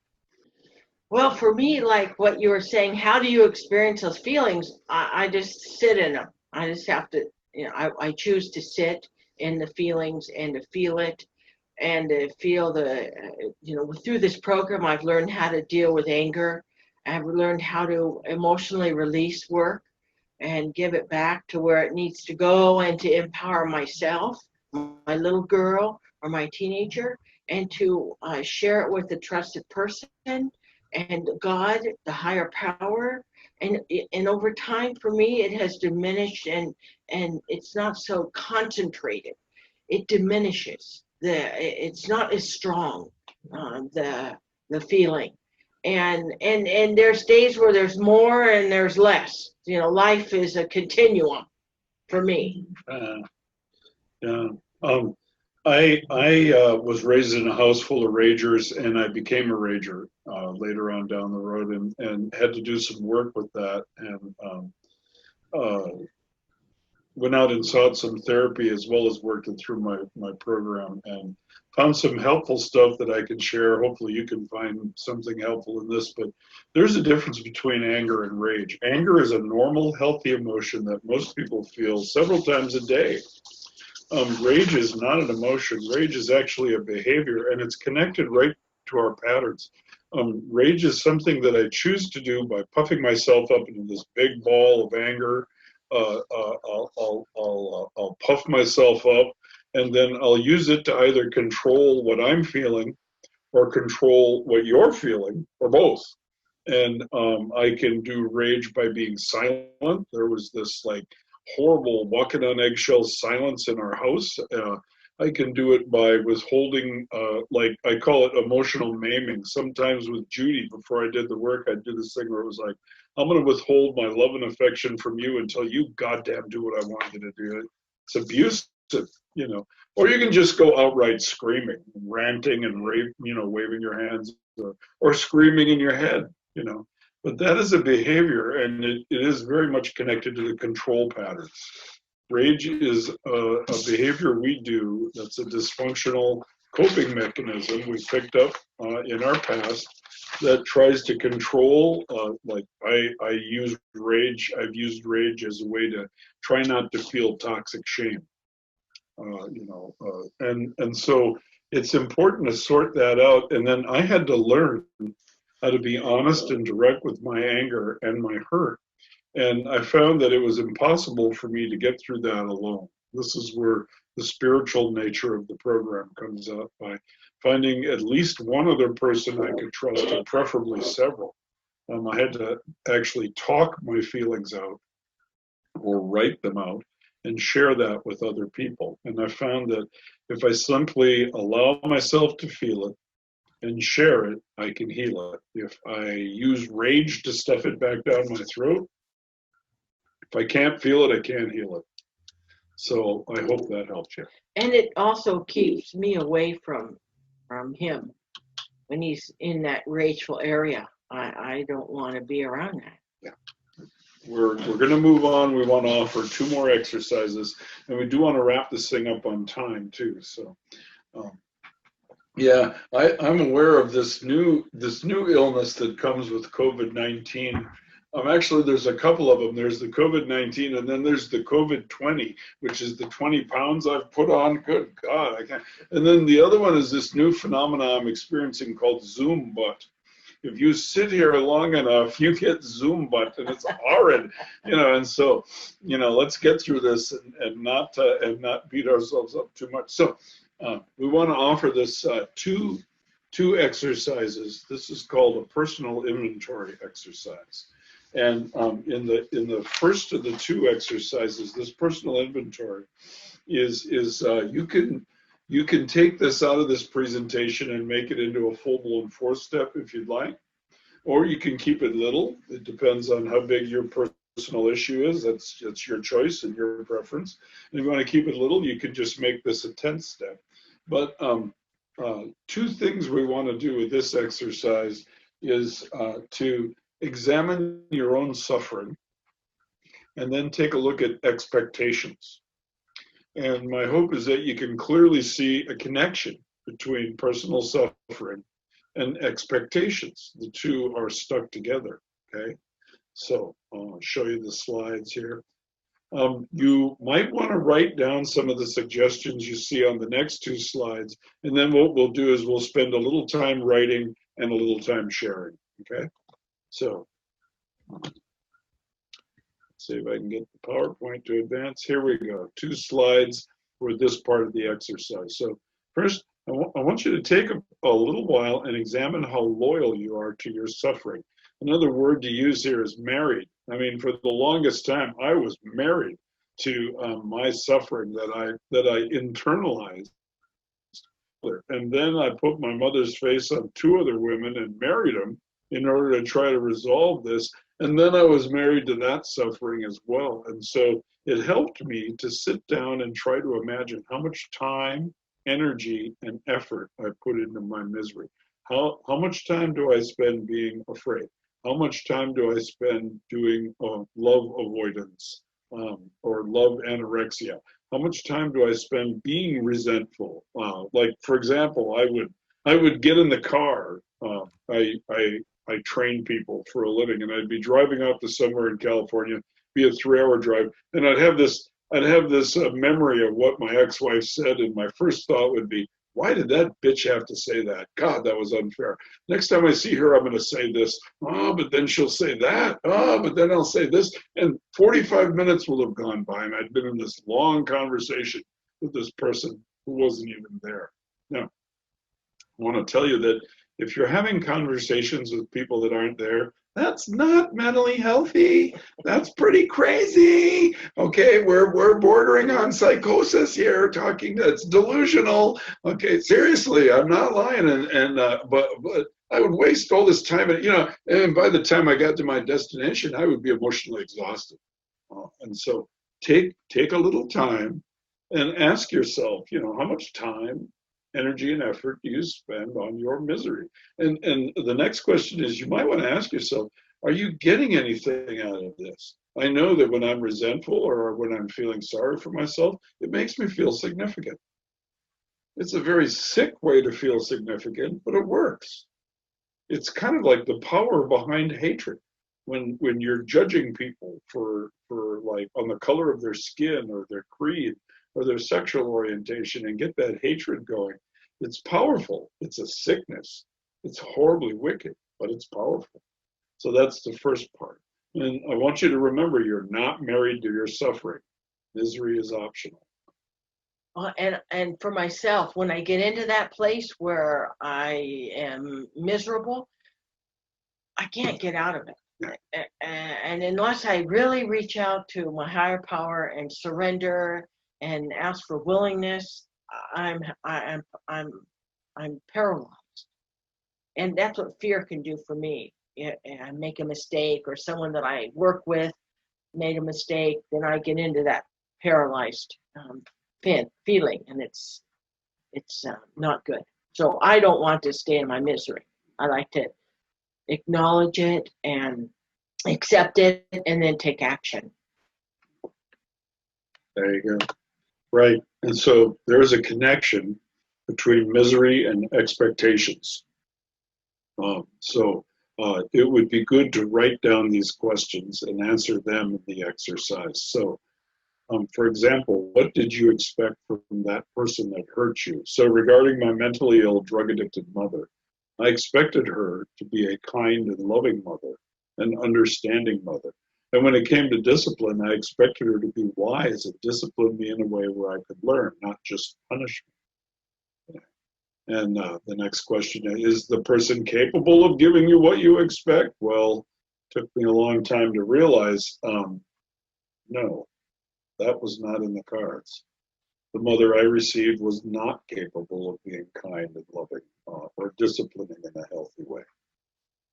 Well, for me, like what you were saying, how do you experience those feelings? I just sit in them. I just have to, I choose to sit in the feelings and to feel it. And to feel through this program, I've learned how to deal with anger. I've learned how to emotionally release work and give it back to where it needs to go, and to empower myself, my little girl or my teenager, and to share it with a trusted person and God, the higher power. And over time, for me, it has diminished, and it's not so concentrated. It diminishes. It's not as strong, the feeling, and there's days where there's more and there's less. Life is a continuum for me. Yeah. I was raised in a house full of ragers, and I became a rager later on down the road, and had to do some work with that. And uh, went out and sought some therapy as well as worked it through my program and found some helpful stuff that I can share. Hopefully you can find something helpful in this, but there's a difference between anger and rage. Anger is a normal, healthy emotion that most people feel several times a day. Rage is not an emotion. Rage is actually a behavior, and it's connected right to our patterns. Rage is something that I choose to do by puffing myself up into this big ball of anger. I'll puff myself up, and then I'll use it to either control what I'm feeling or control what you're feeling, or both. And I can do rage by being silent. There was this like horrible walking on eggshells silence in our house. I can do it by withholding, like I call it emotional maiming. Sometimes with Judy, before I did the work, I'd do this thing where it was like, I'm going to withhold my love and affection from you until you goddamn do what I want you to do. It's abusive, you know. Or you can just go outright screaming, ranting, and waving your hands, or screaming in your head, you know. But that is a behavior, and it is very much connected to the control patterns. Rage is a behavior we do that's a dysfunctional coping mechanism we picked up in our past that tries to control. Like I use rage. I've used rage as a way to try not to feel toxic shame. And so it's important to sort that out. And then I had to learn how to be honest and direct with my anger and my hurt. And I found that it was impossible for me to get through that alone. This is where the spiritual nature of the program comes out, by finding at least one other person I could trust, and preferably several. I had to actually talk my feelings out or write them out and share that with other people. And I found that if I simply allow myself to feel it and share it, I can heal it. If I use rage to stuff it back down my throat, if I can't feel it, I can't heal it. So I hope that helps you. And it also keeps me away from him when he's in that rageful area. I don't want to be around that. Yeah. We're going to move on. We want to offer 2 more exercises, and we do want to wrap this thing up on time too. So, yeah, I'm aware of this new illness that comes with COVID-19. Actually, there's a couple of them. There's the COVID-19, and then there's the COVID-20, which is the 20 pounds I've put on. Good God, I can't. And then the other one is this new phenomenon I'm experiencing called Zoom butt. If you sit here long enough, you get Zoom butt, and it's horrid, And so, let's get through this and not beat ourselves up too much. So, we want to offer this two exercises. This is called a personal inventory exercise. And in the first of the 2 exercises, this personal inventory is you can take this out of this presentation and make it into a full-blown 4th step if you'd like, or you can keep it little. It depends on how big your personal issue is. That's your choice and your preference. And if you want to keep it little, you can just make this a 10th step. But 2 things we want to do with this exercise is to examine your own suffering and then take a look at expectations. And my hope is that you can clearly see a connection between personal suffering and expectations. The 2 are stuck together, okay? So I'll show you the slides here. You might want to write down some of the suggestions you see on the next 2 slides, and then what we'll do is we'll spend a little time writing and a little time sharing, okay? So, let's see if I can get the PowerPoint to advance. Here we go, 2 slides for this part of the exercise. So first, I want you to take a little while and examine how loyal you are to your suffering. Another word to use here is married. I mean, for the longest time, I was married to my suffering that I internalized. And then I put my mother's face on 2 other women and married them in order to try to resolve this. And then I was married to that suffering as well. And so it helped me to sit down and try to imagine how much time, energy, and effort I put into my misery. How much time do I spend being afraid? How much time do I spend doing love avoidance or love anorexia? How much time do I spend being resentful? Like, for example, I would get in the car. I train people for a living, and I'd be driving out to somewhere in California, be a 3-hour drive, and I'd have this memory of what my ex-wife said, and my first thought would be, why did that bitch have to say that? God, that was unfair. Next time I see her, I'm going to say this. Oh, but then she'll say that. Oh, but then I'll say this. And 45 minutes will have gone by, and I'd been in this long conversation with this person who wasn't even there. Now, I want to tell you that if you're having conversations with people that aren't there, that's not mentally healthy. That's pretty crazy. Okay, we're bordering on psychosis here. Talking that's delusional. Okay, seriously, I'm not lying. But I would waste all this time, and by the time I got to my destination, I would be emotionally exhausted. And so take a little time and ask yourself, how much time, energy, and effort do you spend on your misery? And the next question is, you might want to ask yourself, are you getting anything out of this? I know that when I'm resentful or when I'm feeling sorry for myself, it makes me feel significant. It's a very sick way to feel significant, but it works. It's kind of like the power behind hatred. When you're judging people for like on the color of their skin or their creed or their sexual orientation and get that hatred going, it's powerful. It's a sickness. It's horribly wicked, but it's powerful. So that's the first part. And I want you to remember, you're not married to your suffering. Misery is optional. And for myself, when I get into that place where I am miserable, I can't get out of it. And unless I really reach out to my higher power and surrender and ask for willingness, I'm paralyzed. And that's what fear can do for me. I make a mistake, or someone that I work with made a mistake, then I get into that paralyzed feeling, and it's not good. So I don't want to stay in my misery. I like to acknowledge it and accept it, and then take action. There you go. Right. And so there's a connection between misery and expectations. It would be good to write down these questions and answer them in the exercise. So, for example, what did you expect from that person that hurt you? So regarding my mentally ill, drug-addicted mother, I expected her to be a kind and loving mother, an understanding mother. And when it came to discipline, I expected her to be wise and discipline me in a way where I could learn, not just punish me. And the next question is the person capable of giving you what you expect? Well, it took me a long time to realize, no, that was not in the cards. The mother I received was not capable of being kind and loving or disciplining in a healthy way.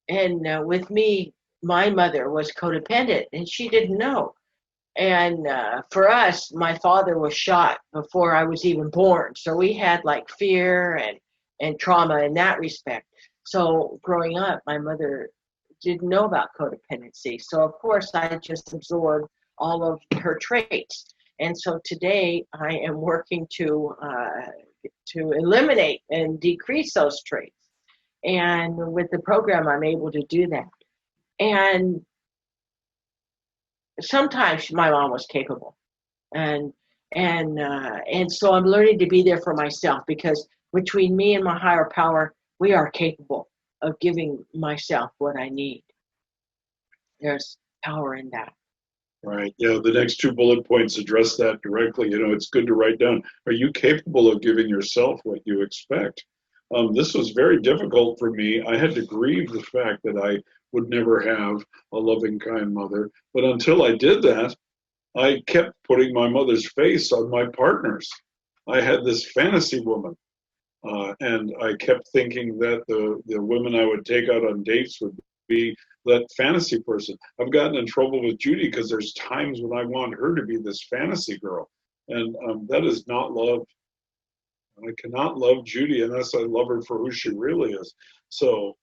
And with me, my mother was codependent, and she didn't know. And for us, my father was shot before I was even born. So we had like fear and trauma in that respect. So growing up, my mother didn't know about codependency. So of course, I just absorbed all of her traits. And so today, I am working to eliminate and decrease those traits. And with the program, I'm able to do that. And sometimes my mom was capable, and so I'm learning to be there for myself, because between me and my higher power, we are capable of giving myself what I need. There's power in that. Right. Yeah. The next 2 bullet points address that directly. It's good to write down. Are you capable of giving yourself what you expect? This was very difficult for me. I had to grieve the fact that I would never have a loving, kind mother. But until I did that, I kept putting my mother's face on my partners. I had this fantasy woman, and I kept thinking that the women I would take out on dates would be that fantasy person. I've gotten in trouble with Judy because there's times when I want her to be this fantasy girl, and that is not love. I cannot love Judy unless I love her for who she really is. So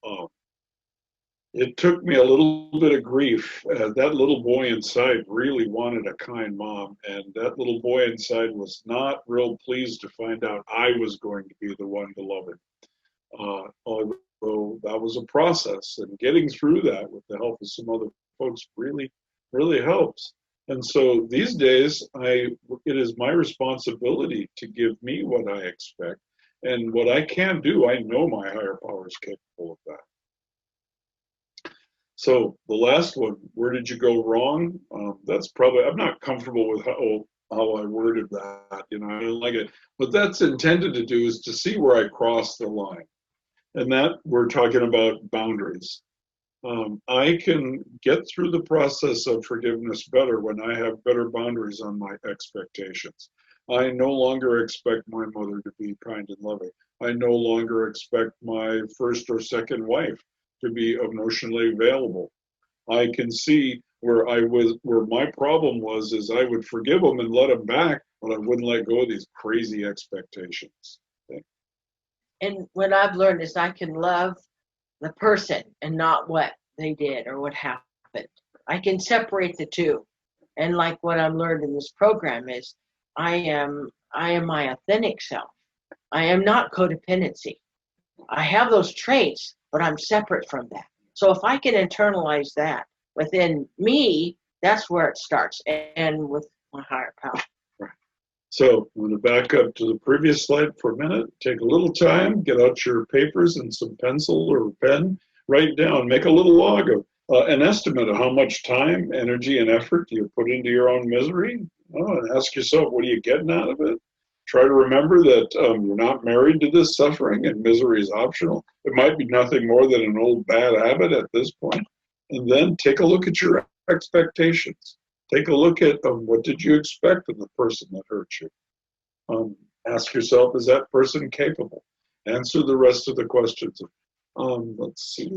It took me a little bit of grief. That little boy inside really wanted a kind mom, and that little boy inside was not real pleased to find out I was going to be the one to love him. Although that was a process, and getting through that with the help of some other folks really, really helps. And so these days, it is my responsibility to give me what I expect, and what I can do. I know my higher power is capable of that. So the last one, where did you go wrong? That's probably, I'm not comfortable with how I worded that. You know, I don't like it. What that's intended to do is to see where I cross the line. And that we're talking about boundaries. I can get through the process of forgiveness better when I have better boundaries on my expectations. I no longer expect my mother to be kind and loving. I no longer expect my first or second wife to be emotionally available. I can see where my problem was is I would forgive them and let them back, but I wouldn't let go of these crazy expectations. And what I've learned is I can love the person and not what they did or what happened. I can separate the two. And like what I've learned in this program is I am my authentic self. I am not codependency. I have those traits, but I'm separate from that. So if I can internalize that within me, that's where it starts, and with my higher power. So I'm going to back up to the previous slide for a minute. Take a little time, get out your papers and some pencil or pen, write down, make a little log of an estimate of how much time, energy, and effort you put into your own misery. And ask yourself, what are you getting out of it? Try to remember that you're not married to this suffering and misery is optional. It might be nothing more than an old bad habit at this point. And then take a look at your expectations. Take a look at what did you expect of the person that hurt you. Ask yourself, is that person capable? Answer the rest of the questions. Let's see,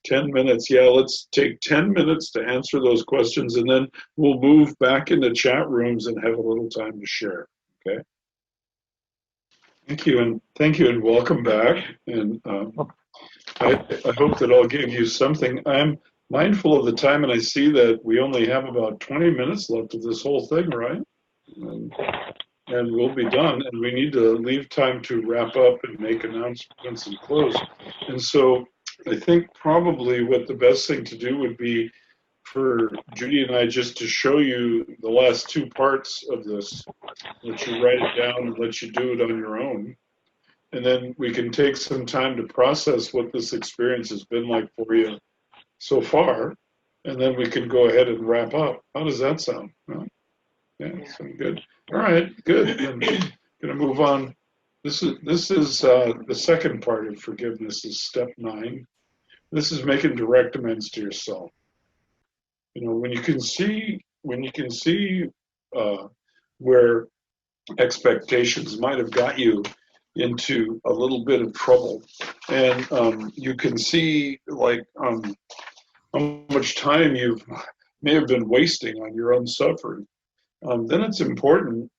10 minutes. Yeah, let's take 10 minutes to answer those questions, and then we'll move back into chat rooms and have a little time to share. Okay. Thank you, and welcome back. And I hope that I'll give you something. I'm mindful of the time, and I see that we only have about 20 minutes left of this whole thing, right? And we'll be done, and we need to leave time to wrap up and make announcements and close. And so I think probably what the best thing to do would be for Judy and I just to show you the last two parts of this, let you write it down and let you do it on your own. And then we can take some time to process what this experience has been like for you so far, and then we can go ahead and wrap up. How does that sound? Yeah, sound good. All right, good. I'm going to move on. This is the second part of forgiveness is step 9. This is making direct amends to yourself. You know, when you can see where expectations might have got you into a little bit of trouble, and you can see like how much time you may have been wasting on your own suffering, then it's important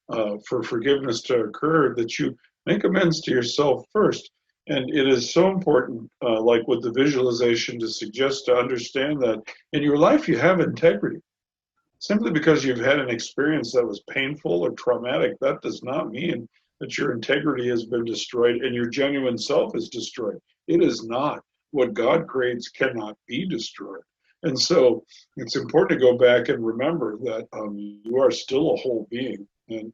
for forgiveness to occur that you make amends to yourself first. And it is so important, like with the visualization, to suggest to understand that in your life you have integrity. Simply because you've had an experience that was painful or traumatic, that does not mean that your integrity has been destroyed and your genuine self is destroyed. It is not. What God creates cannot be destroyed. And so it's important to go back and remember that you are still a whole being, and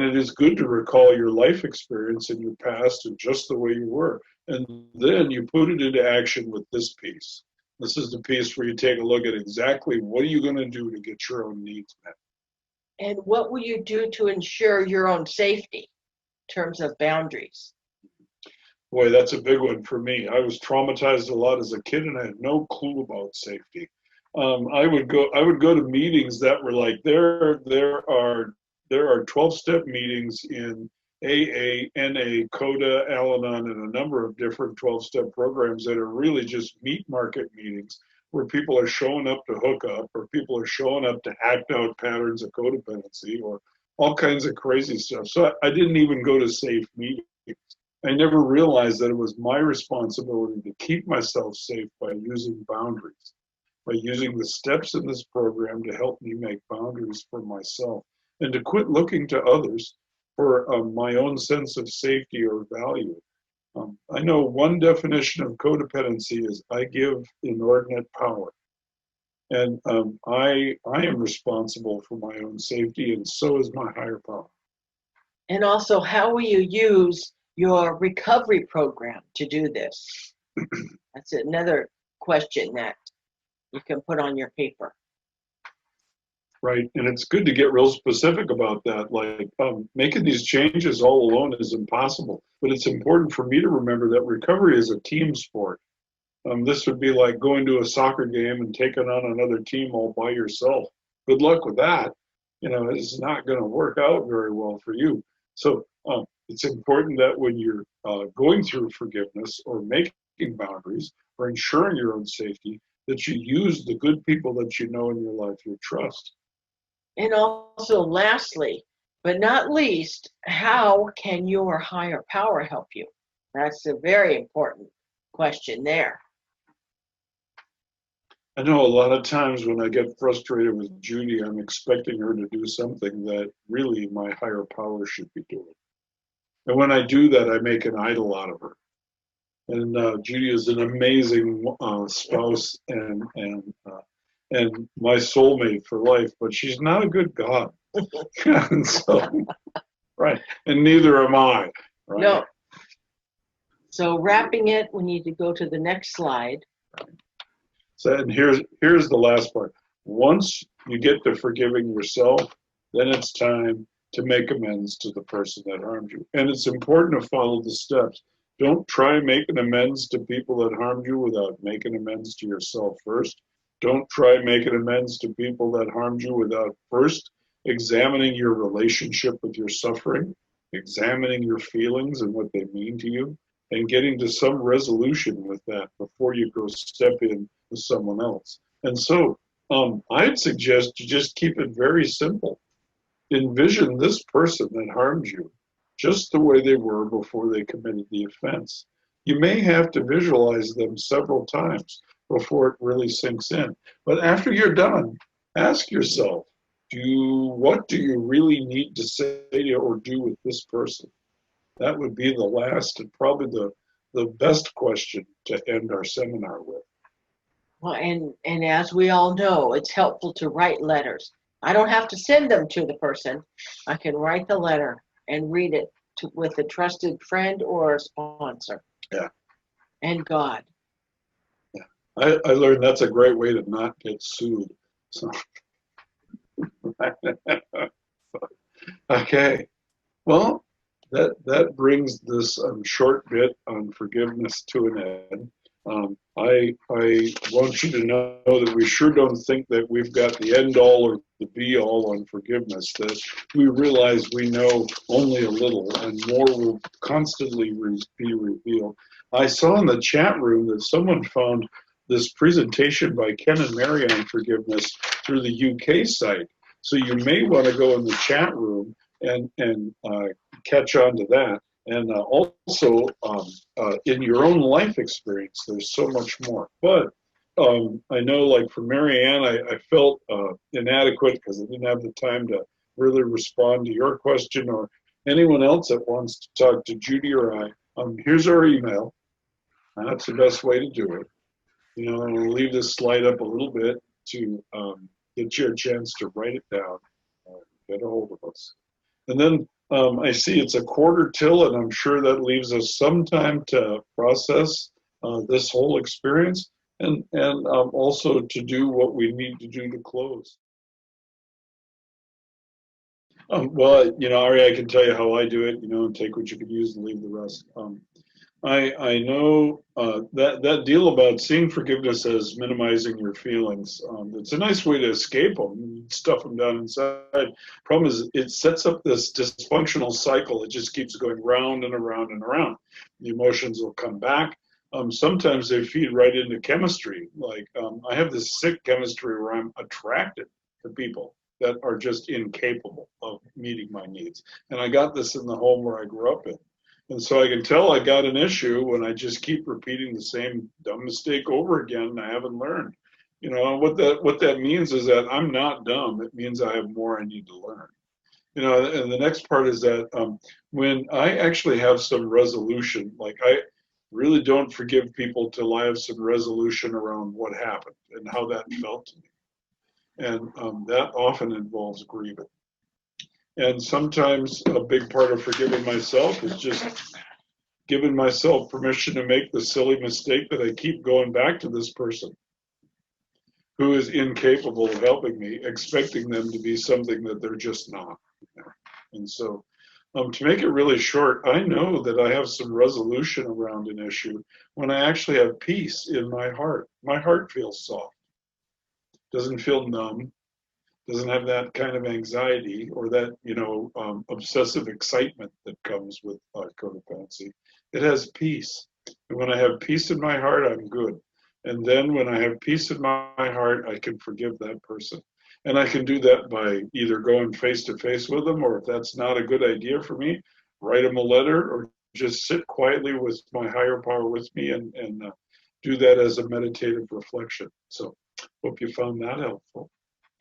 it is good to recall your life experience in your past and just the way you were. And then you put it into action with this piece. This is the piece where you take a look at exactly what are you going to do to get your own needs met. And what will you do to ensure your own safety in terms of boundaries? Boy, that's a big one for me. I was traumatized a lot as a kid, and I had no clue about safety. I would go to meetings that were like there are 12-step meetings in AA, NA, CODA, Al-Anon, and a number of different 12-step programs that are really just meat market meetings where people are showing up to hook up, or people are showing up to act out patterns of codependency, or all kinds of crazy stuff. So I didn't even go to safe meetings. I never realized that it was my responsibility to keep myself safe by using boundaries, by using the steps in this program to help me make boundaries for myself and to quit looking to others for my own sense of safety or value. I know one definition of codependency is I give inordinate power. And I am responsible for my own safety, and so is my higher power. And also, how will you use your recovery program to do this? That's another question that you can put on your paper. Right, and it's good to get real specific about that. Like making these changes all alone is impossible, but it's important for me to remember that recovery is a team sport. This would be like going to a soccer game and taking on another team all by yourself. Good luck with that. You know, it's not going to work out very well for you. So it's important that when you're going through forgiveness or making boundaries or ensuring your own safety, that you use the good people that you know in your life you trust. And also, lastly, but not least, how can your higher power help you? That's a very important question there. I know a lot of times when I get frustrated with Judy, I'm expecting her to do something that really my higher power should be doing. And when I do that, I make an idol out of her. And Judy is an amazing spouse and my soulmate for life, but she's not a good God. And so, right, and neither am I. Right? No. So wrapping it, we need to go to the next slide. So, and here's the last part. Once you get to forgiving yourself, then it's time to make amends to the person that harmed you. And it's important to follow the steps. Don't try making amends to people that harmed you without making amends to yourself first. Don't try making amends to people that harmed you without first examining your relationship with your suffering, examining your feelings and what they mean to you, and getting to some resolution with that before you go step in with someone else. And so I'd suggest you just keep it very simple. Envision this person that harmed you just the way they were before they committed the offense. You may have to visualize them several times before it really sinks in. But after you're done, ask yourself, what do you really need to say or do with this person? That would be the last and probably the best question to end our seminar with. Well, and as we all know, it's helpful to write letters. I don't have to send them to the person. I can write the letter and read it with a trusted friend or a sponsor. Yeah. And God. Yeah. I learned that's a great way to not get sued. So. Okay. Well, that brings this short bit on forgiveness to an end. I want you to know that we sure don't think that we've got the end all or the be all on forgiveness, that we realize we know only a little and more will constantly be revealed. I saw in the chat room that someone found this presentation by Ken and Mary on forgiveness through the UK site. So you may want to go in the chat room and catch on to that. And also, in your own life experience, there's so much more. But I know, like for Marianne, I felt inadequate because I didn't have the time to really respond to your question or anyone else that wants to talk to Judy or I. Here's our email. That's the best way to do it. You know, and I'll leave this slide up a little bit to get you a chance to write it down, get a hold of us. And then I see it's a quarter till, and I'm sure that leaves us some time to process this whole experience and also to do what we need to do to close. Well, you know, Ari, I can tell you how I do it, you know, and take what you could use and leave the rest. I know that deal about seeing forgiveness as minimizing your feelings. It's a nice way to escape them, stuff them down inside. Problem is, it sets up this dysfunctional cycle. It just keeps going round and around and around. The emotions will come back. Sometimes they feed right into chemistry. Like I have this sick chemistry where I'm attracted to people that are just incapable of meeting my needs. And I got this in the home where I grew up in. And so I can tell I got an issue when I just keep repeating the same dumb mistake over again and I haven't learned. You know, and what that means is that I'm not dumb. It means I have more I need to learn. You know, and the next part is that when I actually have some resolution, like I really don't forgive people till I have some resolution around what happened and how that felt to me. And that often involves grieving. And sometimes a big part of forgiving myself is just giving myself permission to make the silly mistake that I keep going back to this person who is incapable of helping me, expecting them to be something that they're just not. And so, to make it really short, I know that I have some resolution around an issue when I actually have peace in my heart. My heart feels soft, doesn't feel numb, doesn't have that kind of anxiety or that, obsessive excitement that comes with codependency. It has peace. And when I have peace in my heart, I'm good. And then when I have peace in my heart, I can forgive that person. And I can do that by either going face to face with them, or if that's not a good idea for me, write them a letter or just sit quietly with my higher power with me and do that as a meditative reflection. So hope you found that helpful.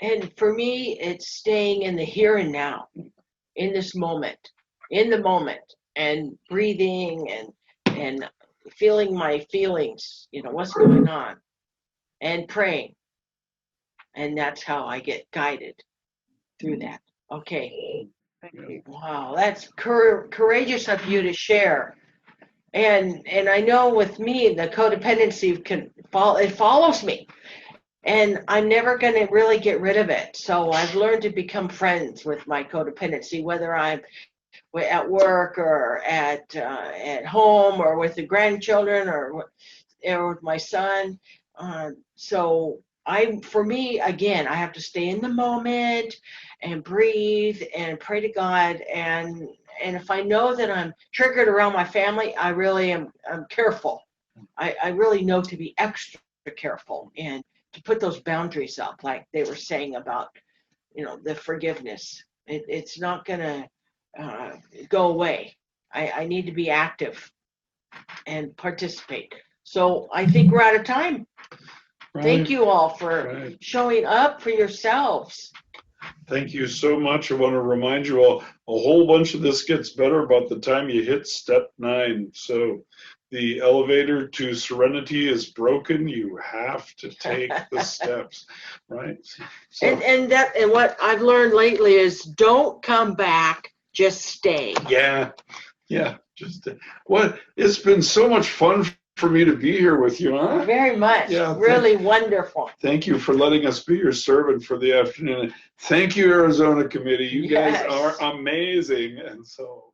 And for me, it's staying in the here and now, in this moment, in the moment, and breathing and feeling my feelings, what's going on, and praying. And that's how I get guided through that. Okay. Wow, that's courageous of you to share. And I know with me, the codependency it follows me. And I'm never going to really get rid of it. So I've learned to become friends with my codependency, whether I'm at work or at home or with the grandchildren or with my son. So for me, again, I have to stay in the moment and breathe and pray to God. And if I know that I'm triggered around my family, I really I'm careful. I really know to be extra careful and to put those boundaries up, like they were saying about, the forgiveness. It's not going to go away. I need to be active and participate. So I think we're out of time. Right. Thank you all for showing up for yourselves. Thank you so much. I want to remind you all, a whole bunch of this gets better about the time you hit step 9. So the elevator to serenity is broken. You have to take the steps, right? So, and what I've learned lately is don't come back, just stay. Yeah. Just it's been so much fun for me to be here with you, huh? Very much. Yeah, really wonderful. Thank you for letting us be your servant for the afternoon. Thank you, Arizona Committee. You guys are amazing. And so,